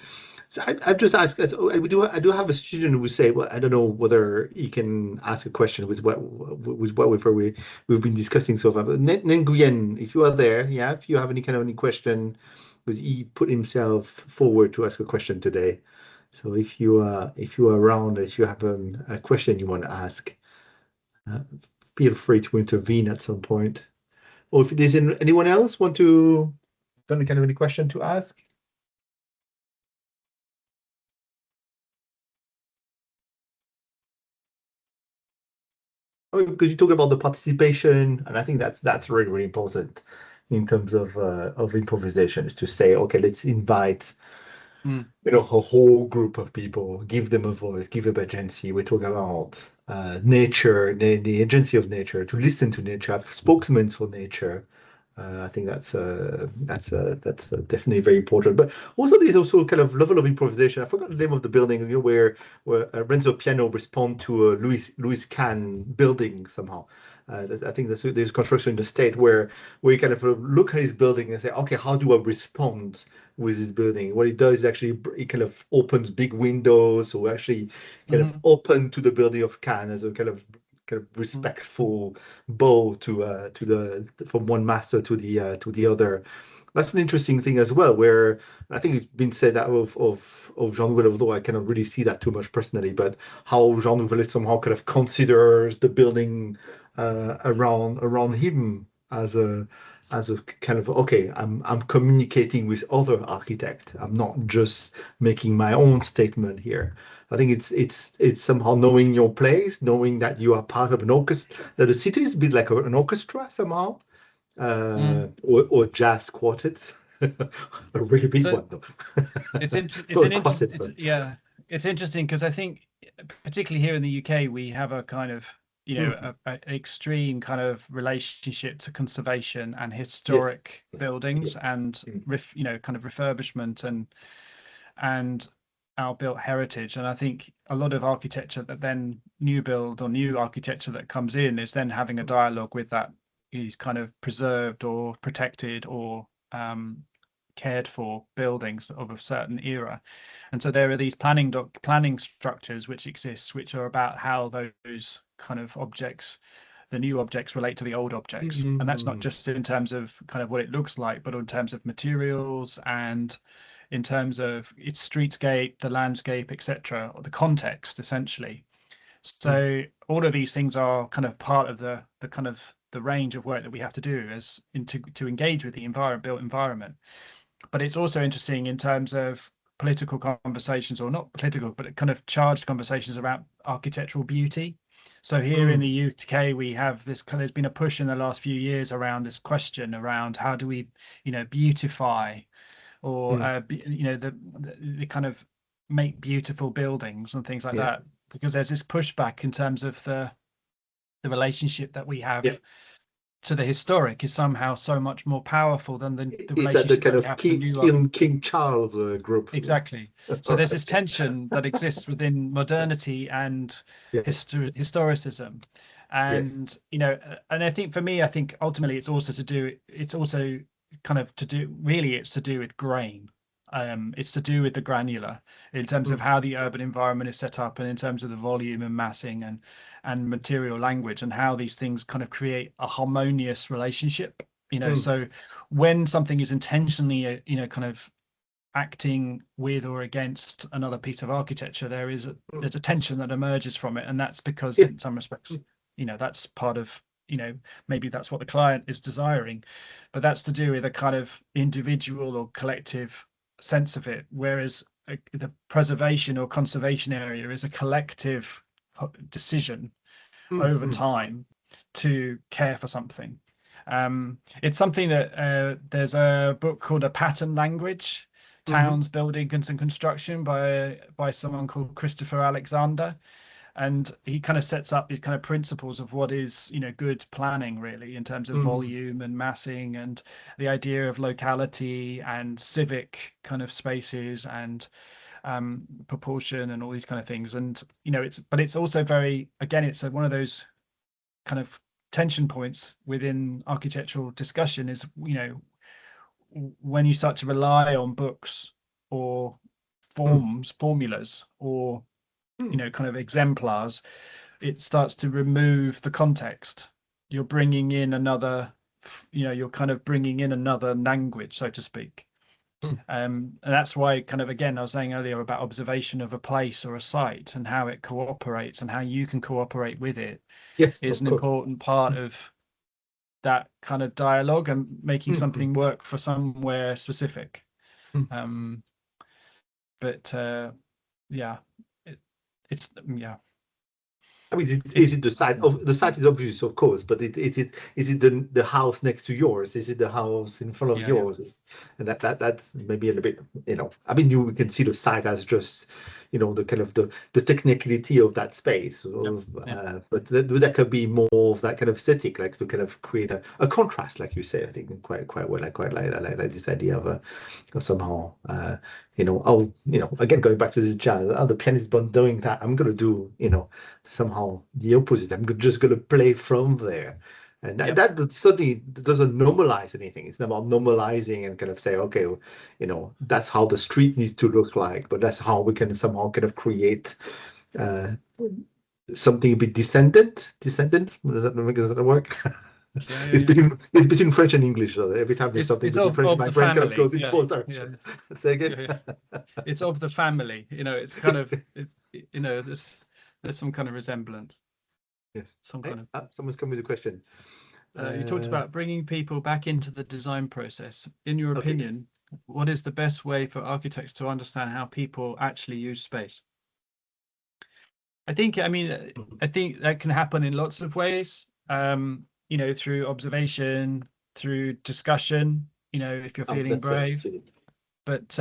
So I've just asked. So I do have a student who say, well, I don't know whether he can ask a question with what we've been discussing so far. But Nguyen, if you are there, yeah, if you have any question, because he put himself forward to ask a question today. So if you are around, if you have a question you want to ask, feel free to intervene at some point. Or if there's anyone else want to, any question to ask. Because you talk about the participation, and I think that's really, really important in terms of improvisation, is to say, okay, let's invite a whole group of people, give them a voice, give them agency. We talk about nature, the agency of nature, to listen to nature, have spokesmen for nature. I think that's definitely very important. But also, there's also a kind of level of improvisation. I forgot the name of the building, where Renzo Piano respond to a Louis Kahn building somehow. I think there's construction in the state where you kind of look at his building and say, okay, how do I respond with his building? What he does is actually he kind of opens big windows, or actually kind of open to the building of Kahn as a kind of respectful bow from one master to the other. That's an interesting thing as well, where I think it's been said that of Jean Nouvel, although I cannot really see that too much personally, but how Jean Nouvel somehow kind of considers the building around him as a kind of, okay, I'm communicating with other architects. I'm not just making my own statement here. I think it's somehow knowing your place, knowing that you are part of an orchestra, that the city is a bit like an orchestra somehow, or jazz quartet, a really big one though. It's interesting because I think, particularly here in the UK, we have a kind of an extreme kind of relationship to conservation and historic buildings, and kind of refurbishment and our built heritage. And I think a lot of architecture that then new build or new architecture that comes in is then having a dialogue with that is kind of preserved or protected or cared for buildings of a certain era. And so there are these planning structures which exist, which are about how those kind of objects, the new objects, relate to the old objects. And that's not just in terms of kind of what it looks like, but in terms of materials and in terms of its streetscape, the landscape, etc., or the context, essentially. So all of these things are kind of part of the kind of the range of work that we have to do to engage with the built environment. But it's also interesting in terms of political conversations, or not political, but kind of charged conversations about architectural beauty. So here in the UK, we have this there's been a push in the last few years around this question around how do we, beautify, or the kind of make beautiful buildings and things like that. because there's this pushback in terms of the relationship that we have Yeah. to the historic is somehow so much more powerful than the Is that the relationship kind that we of have to new King Charles group? exactly. So All there's this right. tension that exists within modernity and Yes. historicism, Yes. and you know, and I think for me, I think ultimately it's also to do. It's also kind of to do. Really, it's to do with grain. It's to do with the granular in terms of Mm, how the urban environment is set up, and in terms of the volume and massing and material language, and how these things kind of create a harmonious relationship. You know, mm, so when something is intentionally, you know, kind of acting with or against another piece of architecture, mm. there's a tension that emerges from it, and that's because Yeah. in some respects, you know, that's part of, you know, maybe that's what the client is desiring, but that's to do with a kind of individual or collective sense of it, whereas the preservation or conservation area is a collective decision Mm, over mm, time to care for something. It's something that there's a book called A Pattern Language, mhm, Towns, Buildings and Construction by someone called Christopher Alexander. And he kind of sets up these kind of principles of what is, you know, good planning really in terms of mm, volume and massing and the idea of locality and civic kind of spaces and proportion and all these kind of things. And, you know, it's also very, again, it's one of those kind of tension points within architectural discussion is, you know, when you start to rely on books or mm, formulas or, you mm, know, kind of exemplars, it starts to remove the context. You're bringing in another, you know, you're kind of bringing in another language, so to speak. mm. And that's why kind of, again, I was saying earlier about observation of a place or a site and how it cooperates and how you can cooperate with it Yes, is of an course. important part of that kind of dialogue and making Mm, mm, something work for somewhere specific. mm. Um, but yeah, it, yeah, I mean, is it's it the site of the site is obvious, of course, but is it the house next to yours? Is it the house in front of yeah, yeah, yours? And that's maybe a little bit, you know. I mean, you can see the site as just, you know, the kind of the technicality of that space, yeah, of, yeah, but that could be more of that kind of aesthetic, like to kind of create a contrast, like you say. I think quite well. I quite like this idea of somehow, you know, oh, you know, again going back to this jazz, oh, the pianist been doing that. I'm gonna do, you know, somehow the opposite. Just gonna play from there, and yeah, that certainly doesn't normalize anything. It's not about normalizing and kind of say, okay, you know, that's how the street needs to look like, but that's how we can somehow kind of create uh, something a bit descendant. Descendant, does that work? yeah, yeah, yeah. It's between French and English. So every time there's something It's between French, of my the brain kind of family. goes into Yeah, both yeah, directions. Say again. yeah, yeah. It's of the family. You know, it's kind of you know, there's some kind of resemblance, Yes. some Hey, kind of. someone's come with a question. You talked Uh, about bringing people back into the design process. In your okay, yes. opinion, what is the best way for architects to understand how people actually use space? I think, I mean, Mhm. I think that can happen in lots of ways. You know, through observation, through discussion, you know, if you're Oh, feeling that's brave. really But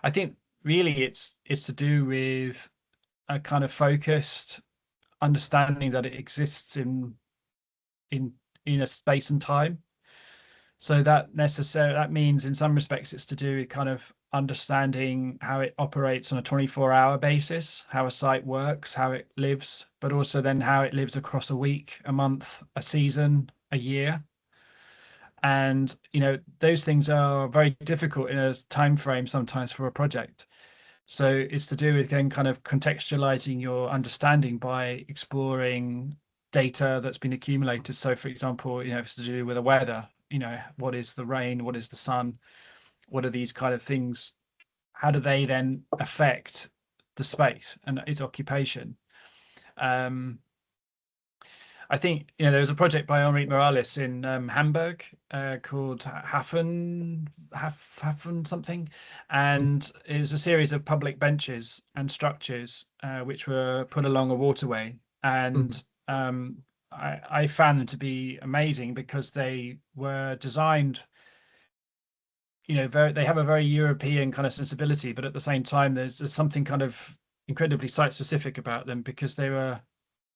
I think really it's to do with a kind of focused understanding that it exists in in a space and time. So that means in some respects it's to do with kind of understanding how it operates on a 24-hour basis, how a site works, how it lives, but also then how it lives across a week, a month, a season, a year. And you know, those things are very difficult in a time frame sometimes for a project. So it's to do with then kind of contextualizing your understanding by exploring data that's been accumulated. So for example, you know, if it's to do with the weather, you know, what is the rain, what is the sun, what are these kind of things? How do they then affect the space and its occupation? Um, I think, you know, there was a project by Henri Morales in Hamburg called Hafen something, mm, and it was a series of public benches and structures which were put along a waterway, mm, and I found them to be amazing because they were designed, you know, they have a very European kind of sensibility, but at the same time, there's something kind of incredibly site specific about them because they were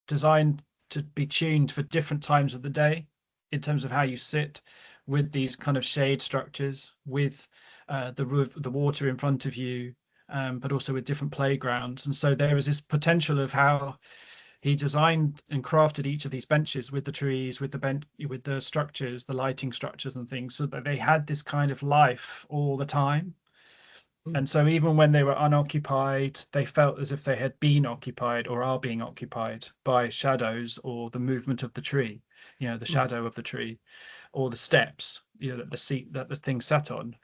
designed to be tuned for different times of the day in terms of how you sit, with these kind of shade structures, with the water in front of you, but also with different playgrounds. And so there is this potential of how he designed and crafted each of these benches with the trees, with with the structures, the lighting structures and things, so that they had this kind of life all the time. And so even when they were unoccupied, they felt as if they had been occupied or are being occupied by shadows or the movement of the tree, the shadow of the tree, or the steps, that the seat that the thing sat on.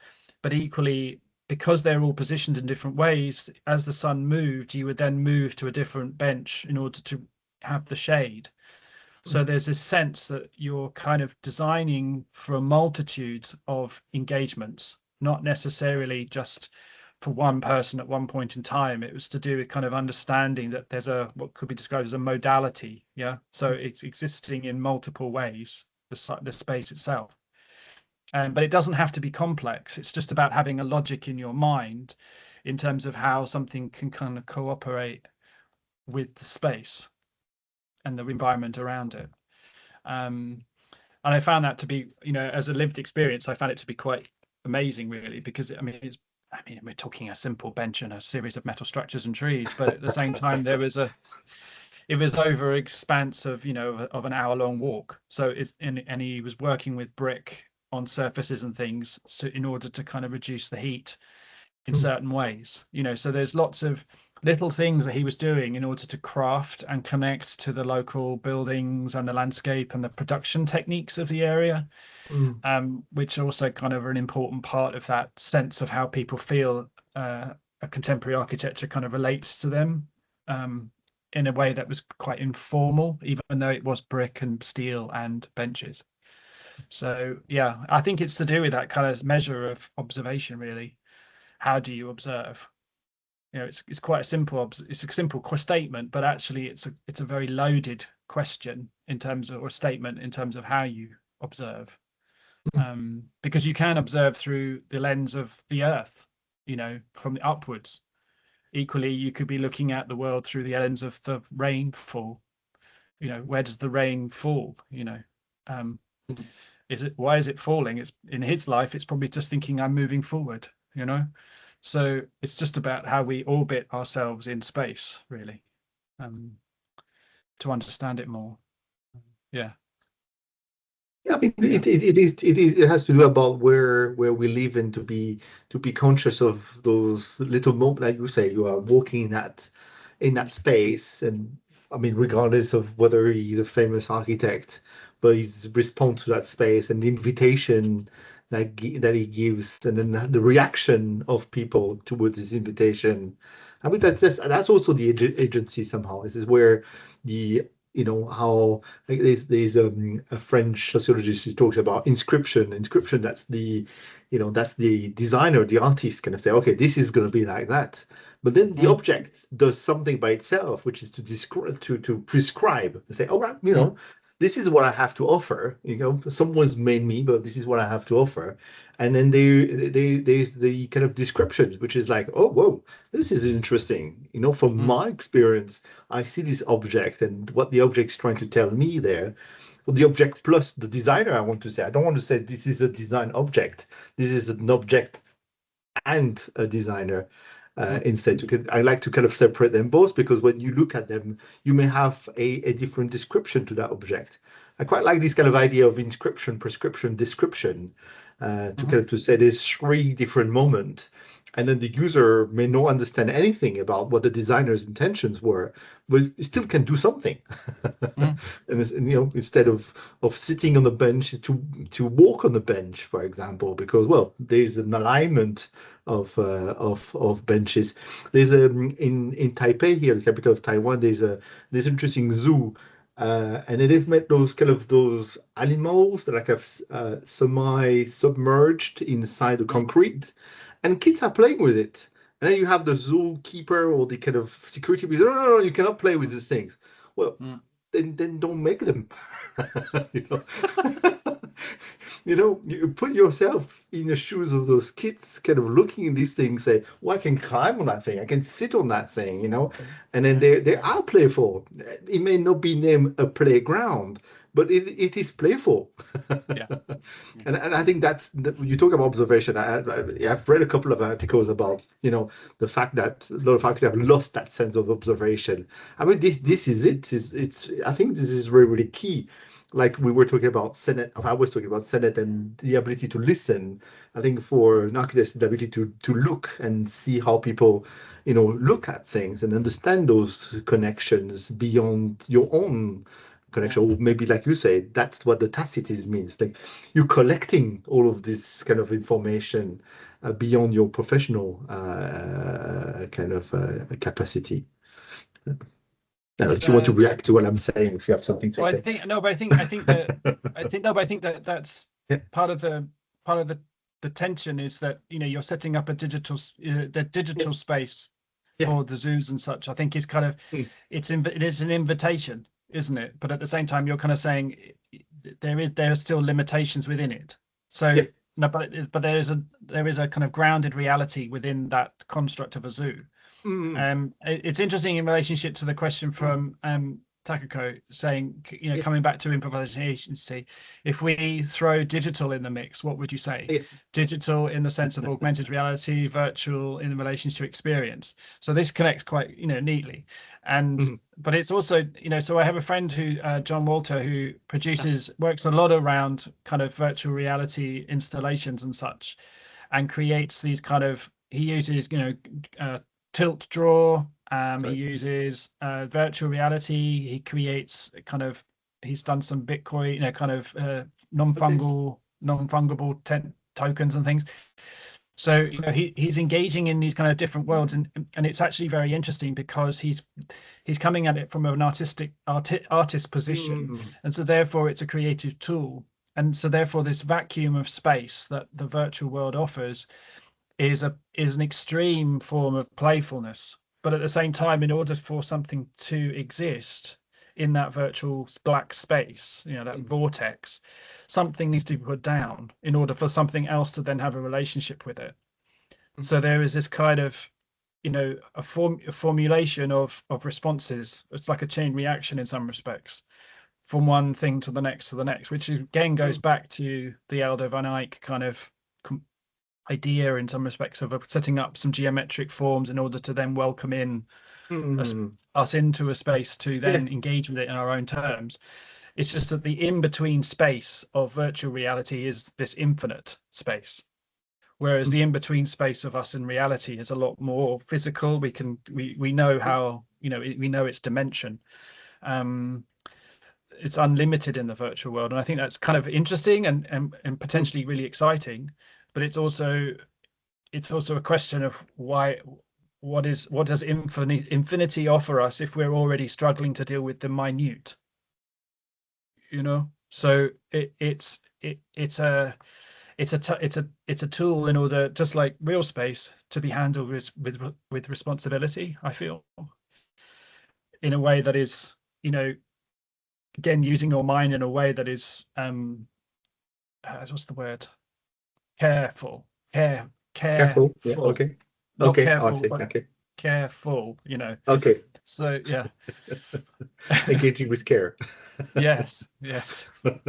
But equally, because they're all positioned in different ways, as the sun moved, you would then move to a different bench in order to have the shade. So there's this sense that you're kind of designing for a multitude of engagements, not necessarily just for one person at one point in time. It was to do with kind of understanding that there's what could be described as a modality. Yeah. So it's existing in multiple ways, the space itself. But it doesn't have to be complex. It's just about having a logic in your mind in terms of how something can kind of cooperate with the space and the environment around it. And I found that to be, as a lived experience, I found it to be quite amazing, really, because we're talking a simple bench and a series of metal structures and trees, but at the same time, it was over an expanse of, of an hour-long walk. So and he was working with brick on surfaces and things, so in order to kind of reduce the heat in certain ways, so there's lots of little things that he was doing in order to craft and connect to the local buildings and the landscape and the production techniques of the area, which also kind of are an important part of that sense of how people feel a contemporary architecture kind of relates to them, in a way that was quite informal, even though it was brick and steel and benches. So yeah, I think it's to do with that kind of measure of observation, really. How do you observe? It's quite a simple statement, but actually it's a very loaded question in terms of, or statement in terms of how you observe, because you can observe through the lens of the earth, from the upwards. Equally, you could be looking at the world through the lens of the rainfall. Where does the rain fall? Why is it falling? It's in his life, it's probably just thinking, I'm moving forward. So it's just about how we orbit ourselves in space, really, to understand it more. Yeah. Yeah, I mean, it has to do about where we live, and to be conscious of those little moments. Like you say, you are walking in that space, and I mean, regardless of whether he's a famous architect, but his response to that space and the invitation that he gives, and then the reaction of people towards this invitation. I mean, that's also the agency somehow. This is where the how, like, there's a French sociologist who talks about inscription. Inscription, that's that's the designer, the artist kind of say, okay, this is going to be like that. But then the object does something by itself, which is to describe, to prescribe, to say, all right, this is what I have to offer. Someone's made me, but this is what I have to offer. And then there's the kind of descriptions, which is like, oh, whoa, this is interesting. From my experience, I see this object and what the object's trying to tell me there. Well, the object plus the designer, I want to say. I don't want to say this is a design object. This is an object and a designer. Instead, I like to kind of separate them both, because when you look at them, you may have a different description to that object. I quite like this kind of idea of inscription, prescription, description, to kind of to say there's three different moments, and then the user may not understand anything about what the designer's intentions were, but it still can do something. And instead of sitting on the bench, to walk on the bench, for example, because, well, there's an alignment of benches. There's in Taipei here, the capital of Taiwan. There's this interesting zoo, and they've met those animals that have semi-submerged inside the concrete, and kids are playing with it. And then you have the zookeeper or the kind of security. No, no, no, you cannot play with these things. Well, then don't make them. you put yourself in the shoes of those kids, kind of looking at these things, say, "Well, I can climb on that thing, I can sit on that thing," and then they are playful. It may not be named a playground, but it is playful. Yeah. And I think you talk about observation. I've read a couple of articles about the fact that a lot of faculty have lost that sense of observation. I mean, this is it. It's I think this is really really key. Like we were talking about Senate, I was talking about Senate and the ability to listen. I think for an architect, the ability to look and see how people, look at things and understand those connections beyond your own connection. Or maybe, like you say, that's what the tacitism means. Like you're collecting all of this kind of information beyond your professional kind of capacity. I don't know if you want to react to what I'm saying, if you have something to Well, say. I think no, but I think that that's Yeah. part of the tension is that you're setting up a the digital space Yeah. for the zoos and such. I think is kind of Mm. it is an invitation, isn't it? But at the same time, you're kind of saying there are still limitations within it. So Yeah. no, but there is a kind of grounded reality within that construct of a zoo. It's interesting in relationship to the question from Takako saying, Yeah. coming back to improvisation, if we throw digital in the mix, what would you say? Yeah. Digital in the sense of augmented reality, virtual in relation to experience. So this connects quite, neatly. And but it's also, so I have a friend who, John Walter, who works a lot around kind of virtual reality installations and such, and creates these kind of, he uses, tilt draw. He uses virtual reality. He creates he's done some Bitcoin, kind of non-fungible tokens and things. So he's engaging in these kind of different worlds, and it's actually very interesting because he's coming at it from an artist position, and so therefore it's a creative tool, and so therefore this vacuum of space that the virtual world offers is an extreme form of playfulness. But at the same time, in order for something to exist in that virtual black space, that vortex, something needs to be put down in order for something else to then have a relationship with it. So there is this kind of, a formulation of responses. It's like a chain reaction in some respects, from one thing to the next, which again goes back to the Aldo van Eyck kind of idea in some respects of setting up some geometric forms in order to then welcome in us into a space to then engage with it in our own terms. It's just that the in-between space of virtual reality is this infinite space, whereas the in-between space of us in reality is a lot more physical. We know how, we know its dimension. It's unlimited in the virtual world, and I think that's kind of interesting and potentially really exciting. But it's also a question of what does infinity offer us if we're already struggling to deal with the minute? So it's a tool in order, just like real space, to be handled with responsibility. I feel in a way that is, again, using your mind in a way that is what's the word? Careful. Careful. Yeah. Okay. Not Okay. careful, Artsy. but Okay. careful, Okay. So yeah. Engaging with care. Yes. But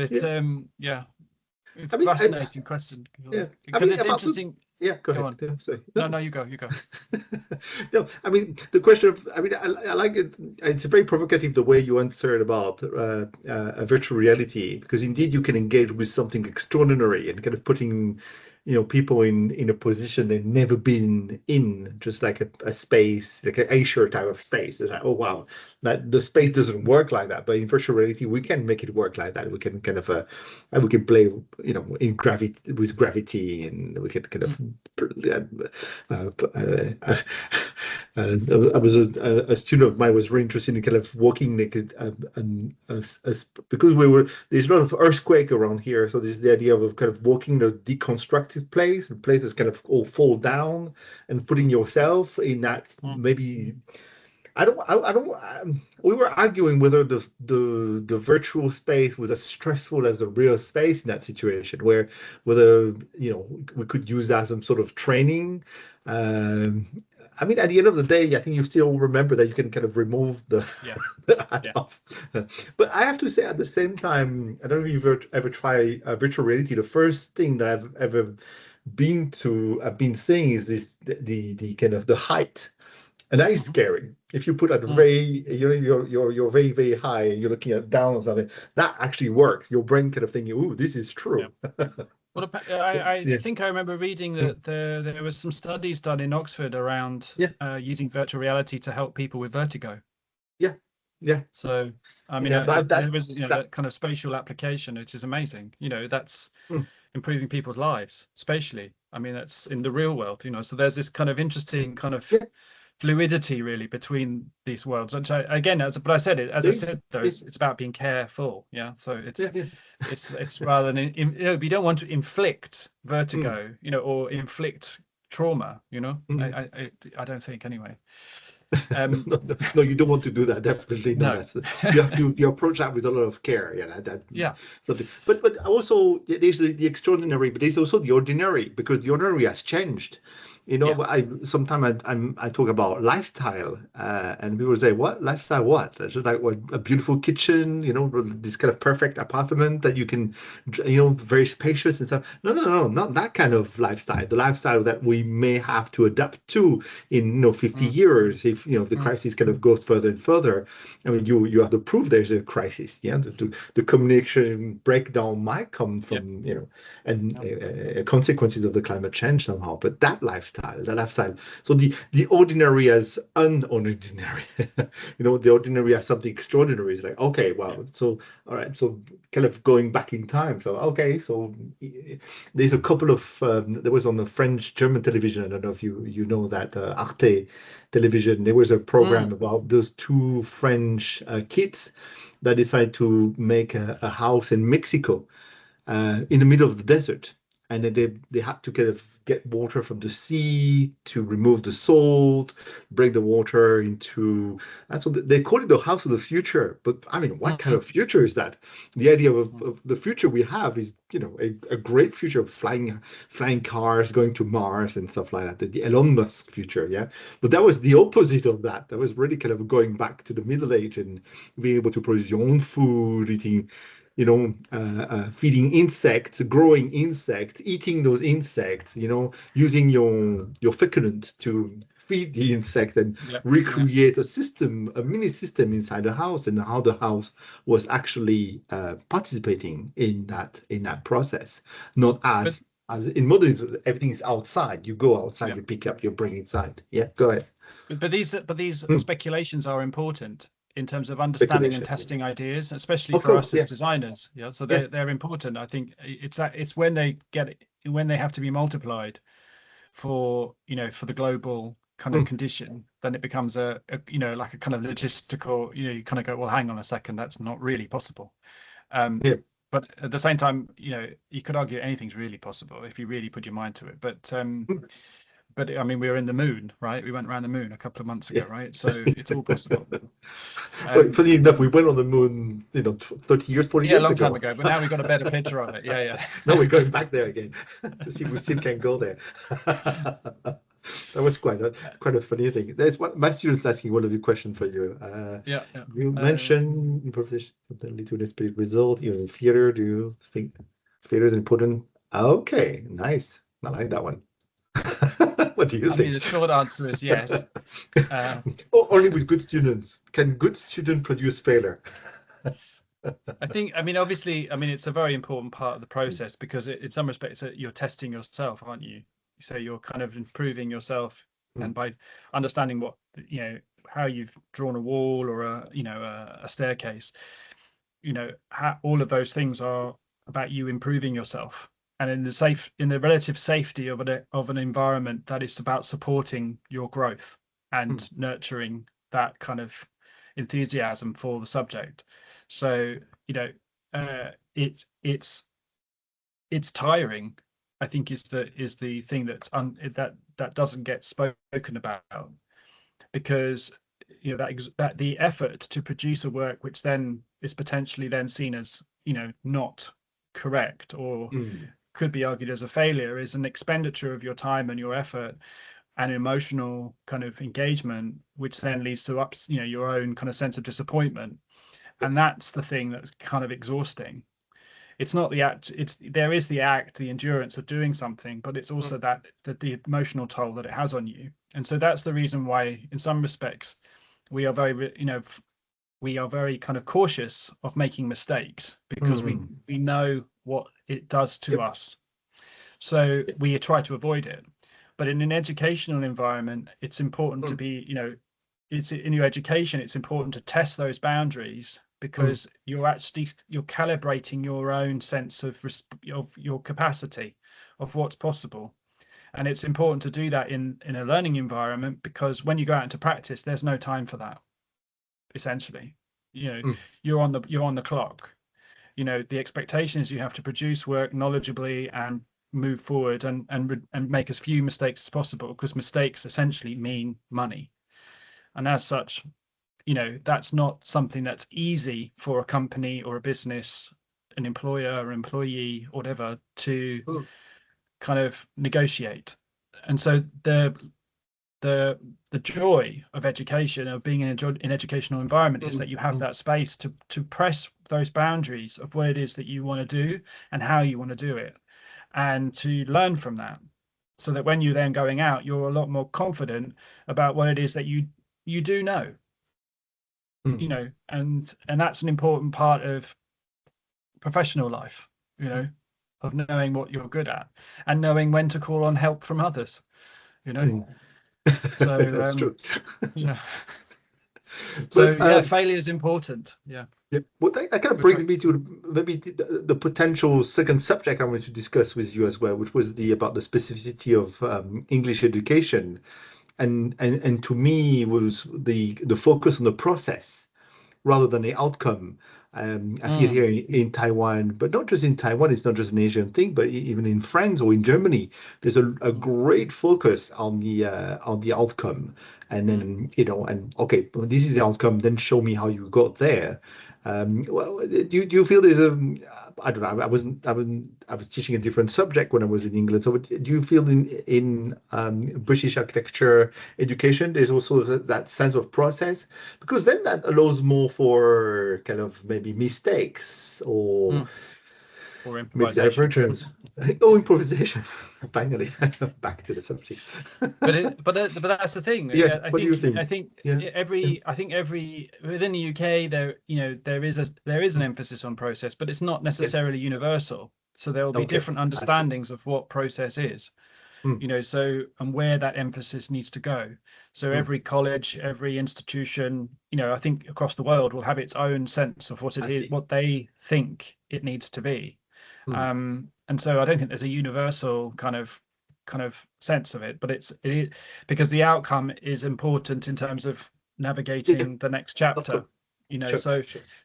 Yeah. yeah, it's I a mean, fascinating question yeah. I because mean, it's interesting. yeah. Go Go ahead. on. Yeah, sorry. No, you go. No, I mean the question of. I mean, I like it. It's very provocative the way you answered about virtual reality, because indeed you can engage with something extraordinary and kind of putting, people in a position they've never been in, just like a space, like an Asia type of space. It's like, oh wow, that the space doesn't work like that, but in virtual reality we can make it work like that. We can kind of and we can play, in gravity, and we can kind of. I was a student of mine was very interested in kind of walking naked, because there's a lot of earthquake around here, so there's the idea of kind of walking in a deconstructed place, a place that's kind of all fall down, and putting yourself in that maybe. We were arguing whether the virtual space was as stressful as the real space in that situation, where whether, we could use that as some sort of training. Um, I mean, at the end of the day, I think you still remember that you can kind of remove the, Yeah, the yeah. off. But I have to say, at the same time, I don't know if you've ever tried virtual reality. The first thing that I've ever I've been seeing is this the kind of the height. And that is Mhm. scary. If you put at Mm, very, you're very, very high and you're looking at down or something, that actually works. Your brain kind of thinking, "Ooh, this is yeah. true." Well, So, I yeah, think I remember reading mm, that there was some studies done in Oxford around yeah, using virtual reality to help people with vertigo. yeah, yeah, So, I mean, yeah. there was, That, that kind of spatial application, which is amazing. That's mm, improving people's lives spatially. I mean, that's in the real world. So there's this kind of interesting kind of yeah, fluidity really between these worlds. And again, but I said it, as I there is, said, though, yeah, it's about being careful. Yeah. So yeah, yeah. it's rather than you don't want to inflict Mm, vertigo, or inflict trauma. mm. I don't think anyway. Um, No, no, no, you don't want to do that. Definitely not. no. That's you approach that with a lot of care. Yeah, that Yeah. something. But also there's the extraordinary, but there's also the ordinary, because the ordinary has changed. Yeah. I sometimes I talk about lifestyle, and people say, "What lifestyle? What?" It's just like, what, a beautiful kitchen, this kind of perfect apartment that you can, very spacious and stuff. No, no, no, not that kind of lifestyle. The lifestyle that we may have to adapt to in 50 Mm, years, if the mm, crisis kind of goes further and further. I mean, you have to prove there's a crisis. Yeah, the communication breakdown might come yeah. from, and Yeah. consequences of the climate change somehow. But that lifestyle. So the ordinary as unordinary. The ordinary as something extraordinary. Is like, okay, Yeah. well, so all right, so kind of going back in time. So okay, so there's a couple of there was on the French German television. I don't know if you know that Arte television. There was a program Mm, about those two French kids that decided to make a house in Mexico, in the middle of the desert. And then they had to kind of get water from the sea to remove the salt, break the water into. That's what they call it, the house of the future. But I mean, what kind mm, of future is that? The idea of, mm. of the future we have is, a great future of flying cars, going to Mars and stuff like that. The Elon Musk future, yeah. But that was the opposite of that. That was really kind of going back to the Middle Age and being able to produce your own food, eating, feeding insects, growing insects, eating those insects, using your feculent to feed the insect and Yeah. Yeah. recreate a mini system inside the house, and how the house was actually participating in that process, not But as in modernism, everything is outside. You go outside, yeah. you pick up, you bring inside. Yeah, go ahead. But these Hmm. speculations are important in terms of understanding and Speculation. Yeah. testing ideas, especially Of for course. us as Yeah. designers. Yeah, so Yeah. they're important. I think it's when they have to be multiplied for for the global kind of Hmm. condition, then it becomes like a kind of logistical. You kind of go, well, hang on a second, that's not really possible. Um, Yeah. but at the same time, you could argue anything's really possible if you really put your mind to it. Hmm. But I mean, we were in the moon, right? We went around the moon a couple of months Yeah. ago, right? So it's all possible. Well, Um, funny enough, we went on the moon, 30 years, 40 yeah, a years long time ago. ago, but now we got a better picture of it. Yeah, Now yeah. we're going back there again to see if we still can go there. That was quite a funny thing. That's what my students asking one of the question for you. Yeah, yeah. You mentioned improvisation something lead to an spirit result. In theater, do you think theater is important? Okay, nice. I like that one. What do you I mean, think? the short answer is yes. Uh, Only with good students. Can good student produce failure? I mean, obviously, I mean, it's a very important part of the process because in some respects, you're testing yourself, aren't you? So you're kind of improving yourself, Mm, and by understanding how you've drawn a wall or a staircase, how all of those things are about you improving yourself, and in the relative safety of an environment that is about supporting your growth mm, and nurturing that kind of enthusiasm for the subject. So you know it's tiring, I think, is the thing that doesn't get spoken about, because that the effort to produce a work which then is potentially then seen as not correct, or could be argued as a failure, is an expenditure of your time and your effort and emotional kind of engagement, which then leads to your own kind of sense of disappointment. And that's the thing that's kind of exhausting. It's not the act, there is the act, the endurance of doing something, but it's also that the emotional toll that it has on you. And so that's the reason why, in some respects, we are very kind of cautious of making mistakes, because we know what it does to us. So we try to avoid it. But in an educational environment, it's important to be, it's in your education, it's important to test those boundaries, because you're calibrating your own sense of your capacity of what's possible. And it's important to do that in a learning environment, because when you go out into practice, there's no time for that. Essentially, you're on the clock. The expectation is you have to produce work knowledgeably and move forward and make as few mistakes as possible, because mistakes essentially mean money. And as such, that's not something that's easy for a company or a business, an employer or employee, or whatever, to kind of negotiate. And so the joy of education, of being in an educational environment, is that you have that space to press those boundaries of what it is that you want to do and how you want to do it, and to learn from that, so that when you're then going out, you're a lot more confident about what it is that you do know. And that's an important part of professional life, of knowing what you're good at and knowing when to call on help from others, So that's true. Yeah. But, So failure is important. Yeah. Well, that kind of brings me to maybe the potential second subject I wanted to discuss with you as well, which was about the specificity of English education, and to me was the focus on the process rather than the outcome. I feel here in Taiwan, but not just in Taiwan, it's not just an Asian thing, but even in France or in Germany, there's a great focus on the outcome. And then, and okay, well, this is the outcome, then show me how you got there. Well, do you feel there's I don't know, I was teaching a different subject when I was in England. So do you feel in British architecture education, there's also that sense of process? Because then that allows more for kind of maybe mistakes or maybe improvisation. divergence. Oh, improvisation. Finally, back to the subject. but that's the thing. Yeah. I What do you think think? I think Yeah. every within the UK there is an emphasis on process, but it's not necessarily universal. So there will be different understandings of what process is. So, and where that emphasis needs to go. So every college, every institution, I think across the world will have its own sense of what it is, what they think it needs to be. And so I don't think there's a universal kind of sense of it, but it is, because the outcome is important in terms of navigating the next chapter.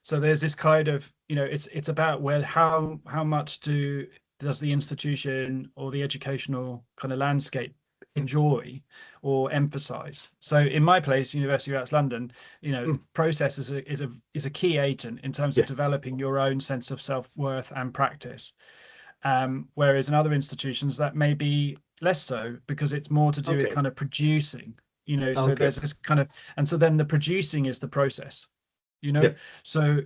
So there's this kind of, it's about how much does the institution or the educational kind of landscape enjoy or emphasize. So in my place, University of Arts London, process is a key agent in terms of developing your own sense of self-worth and practice. Whereas in other institutions that may be less so, because it's more to do with kind of producing, so there's this kind of, and so then the producing is the process. So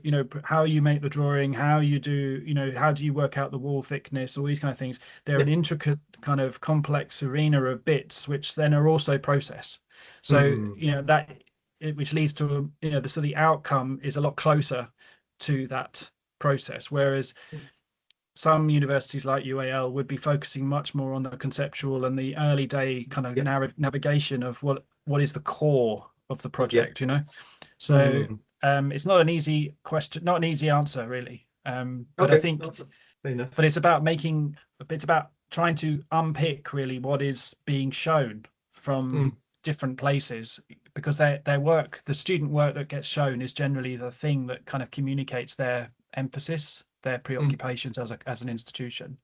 how you make the drawing, how you do, how do you work out the wall thickness, all these kind of things, they're an intricate kind of complex arena of bits which then are also process. So which leads to so the outcome is a lot closer to that process, whereas some universities like UAL would be focusing much more on the conceptual and the early day kind of navigation of what is the core of the project. So it's not an easy question, not an easy answer really. But I think, but it's about trying to unpick really what is being shown from different places, because their work, the student work that gets shown, is generally the thing that kind of communicates their emphasis, their preoccupations as an institution.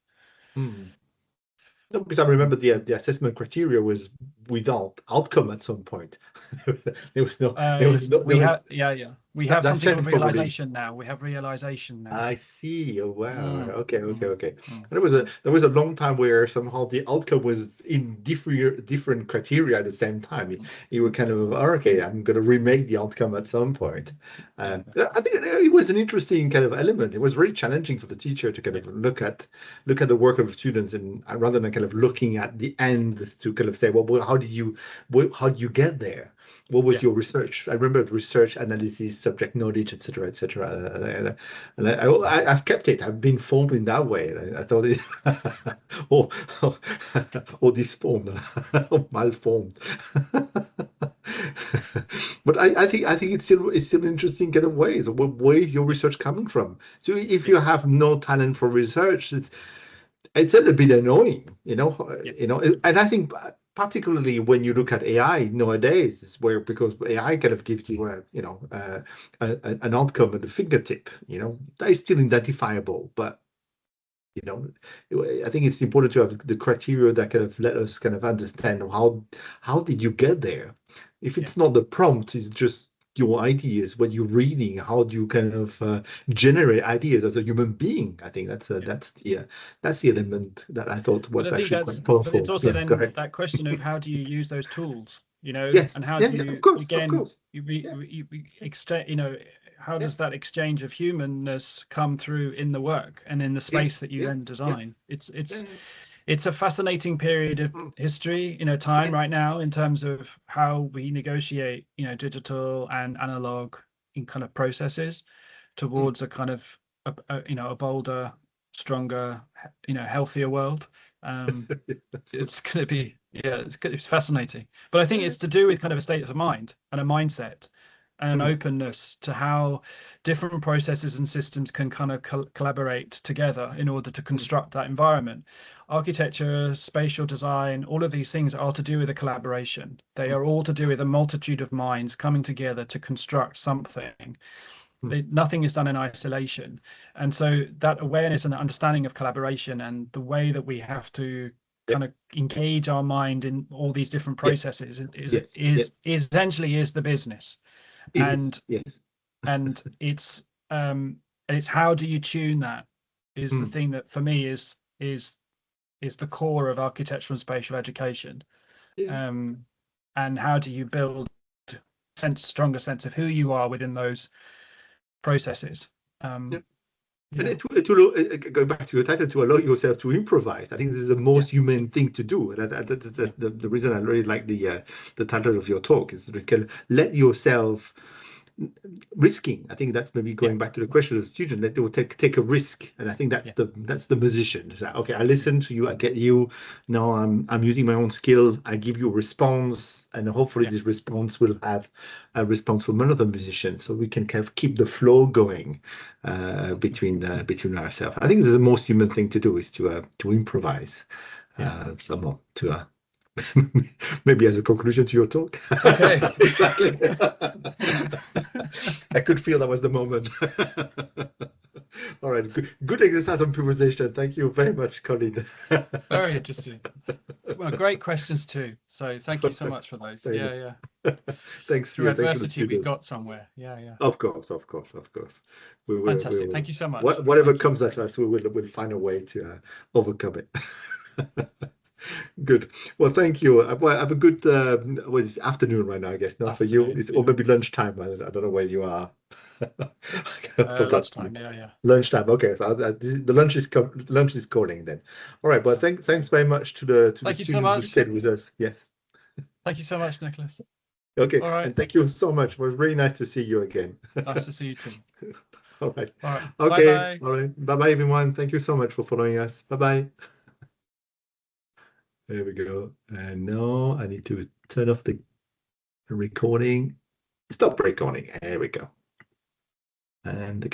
No, because I remember the assessment criteria was without outcome at some point. There was no, we have we have that's something called changed probably. realization now. We have realization now. I see. Oh, wow. Mm, Okay. mm, And mm. there was a long time where somehow the outcome was in different criteria at the same time. You were kind of, "Oh, okay, I'm going to remake the outcome at some point." Yeah, I think it was an interesting kind of element. It was very challenging for the teacher to kind yeah, of look at the work of students, and rather than kind of looking at the end to kind of say, well, how did you get there? What was yeah. your research? I remember research, analysis, subject knowledge, etc., etc. I've kept it. I've been formed in that way. I thought it, or, or, or disformed, or malformed. But I think it's still interesting kind of ways. Where is your research coming from? So if Yeah, you have no talent for research, it's a little bit annoying, yeah, and I think particularly when you look at AI nowadays, it's where because AI kind of gives you an outcome at the fingertip, that is still identifiable, but you know, I think it's important to have the criteria that kind of let us kind of understand how did you get there. If yeah. it's not the prompt, it's just your ideas, what you're reading, how do you kind of generate ideas as a human being. I think Yeah. that's the element that I thought But was I think actually quite but it's powerful. also Yeah, go then ahead. that question of how do you use those tools, Yes, and how yeah, do yeah, of you, course, of again, course. Yes, you extend, how does yes, that exchange of humanness come through in the work and in the yes, space that you yes, then yes, design? yeah, It's a fascinating period of mm, history, time yes, right now in terms of how we negotiate, digital and analog in kind of processes mm. towards a kind of a bolder, stronger, healthier world. It's going to be, yeah, it's fascinating. But I think Yeah, it's to do with kind of a state of mind and a mindset and an mm, openness to how different processes and systems can kind of collaborate together in order to mm, construct that environment. Architecture, spatial design, all of these things are to do with a collaboration. They mm, are all to do with a multitude of minds coming together to construct something. mm. Nothing is done in isolation. And so that awareness and understanding of collaboration and the way that we have to Yeah, kind of engage our mind in all these different yes, processes yes, yeah, is essentially is the business. it is. And Yes. and it's how do you tune that is the Mm, thing that for me is the core of architectural and spatial education. yeah, Um, and how do you build stronger sense of who you are within those processes. yeah. Um, And yeah, going back to your title, to allow yourself to improvise. I think this is the yeah, most human thing to do. And yeah, the reason I really like the title of your talk is to kind of let yourself risking. I think that's maybe yeah, going back to the question of the student, that they will take a risk. And I think yeah, that's the musician. It's like, okay, I yeah, listen to you, I get you. Now I'm using my own skill, I give you a response, and hopefully yeah, this response will have a response from another musician. So we can kind of keep the flow going between ourselves. I think this is the most human thing to do is to improvise yeah. some more to maybe as a conclusion to your talk. Okay. Exactly. I could feel that was the moment. All right, good exercise on improvisation. Thank you very much, Colin. Very interesting. Well, great questions too. So thank you so much for those. Very Yeah, much. yeah. Thanks to Through you. Thanks for the adversity, we students. got somewhere. Yeah, yeah. Of course, of course, of course. We Fantastic. will. Thank you so much. Whatever Thank you. comes at us, we'll find a way to overcome it. Good. Well, thank you. Well, have a good what is it, afternoon right now, I guess. Not for you. Afternoon. It's or Yeah. maybe lunchtime. I don't know where you are. I forgot. Lunchtime. Yeah, yeah, yeah. Lunchtime. Okay, so the lunch is calling then. All right. Well, Yeah. thanks very much to the Thank you so students who much. stayed with us. Yes. Thank you so much, Nicholas. Okay. All right. And thank you so much. It was really nice to see you again. Nice to see you too. All right. All right. Bye Okay. bye. All right. Bye bye, everyone. Thank you so much for following us. Bye bye. There we go. And now I need to turn off the recording. Stop recording. There we go. And the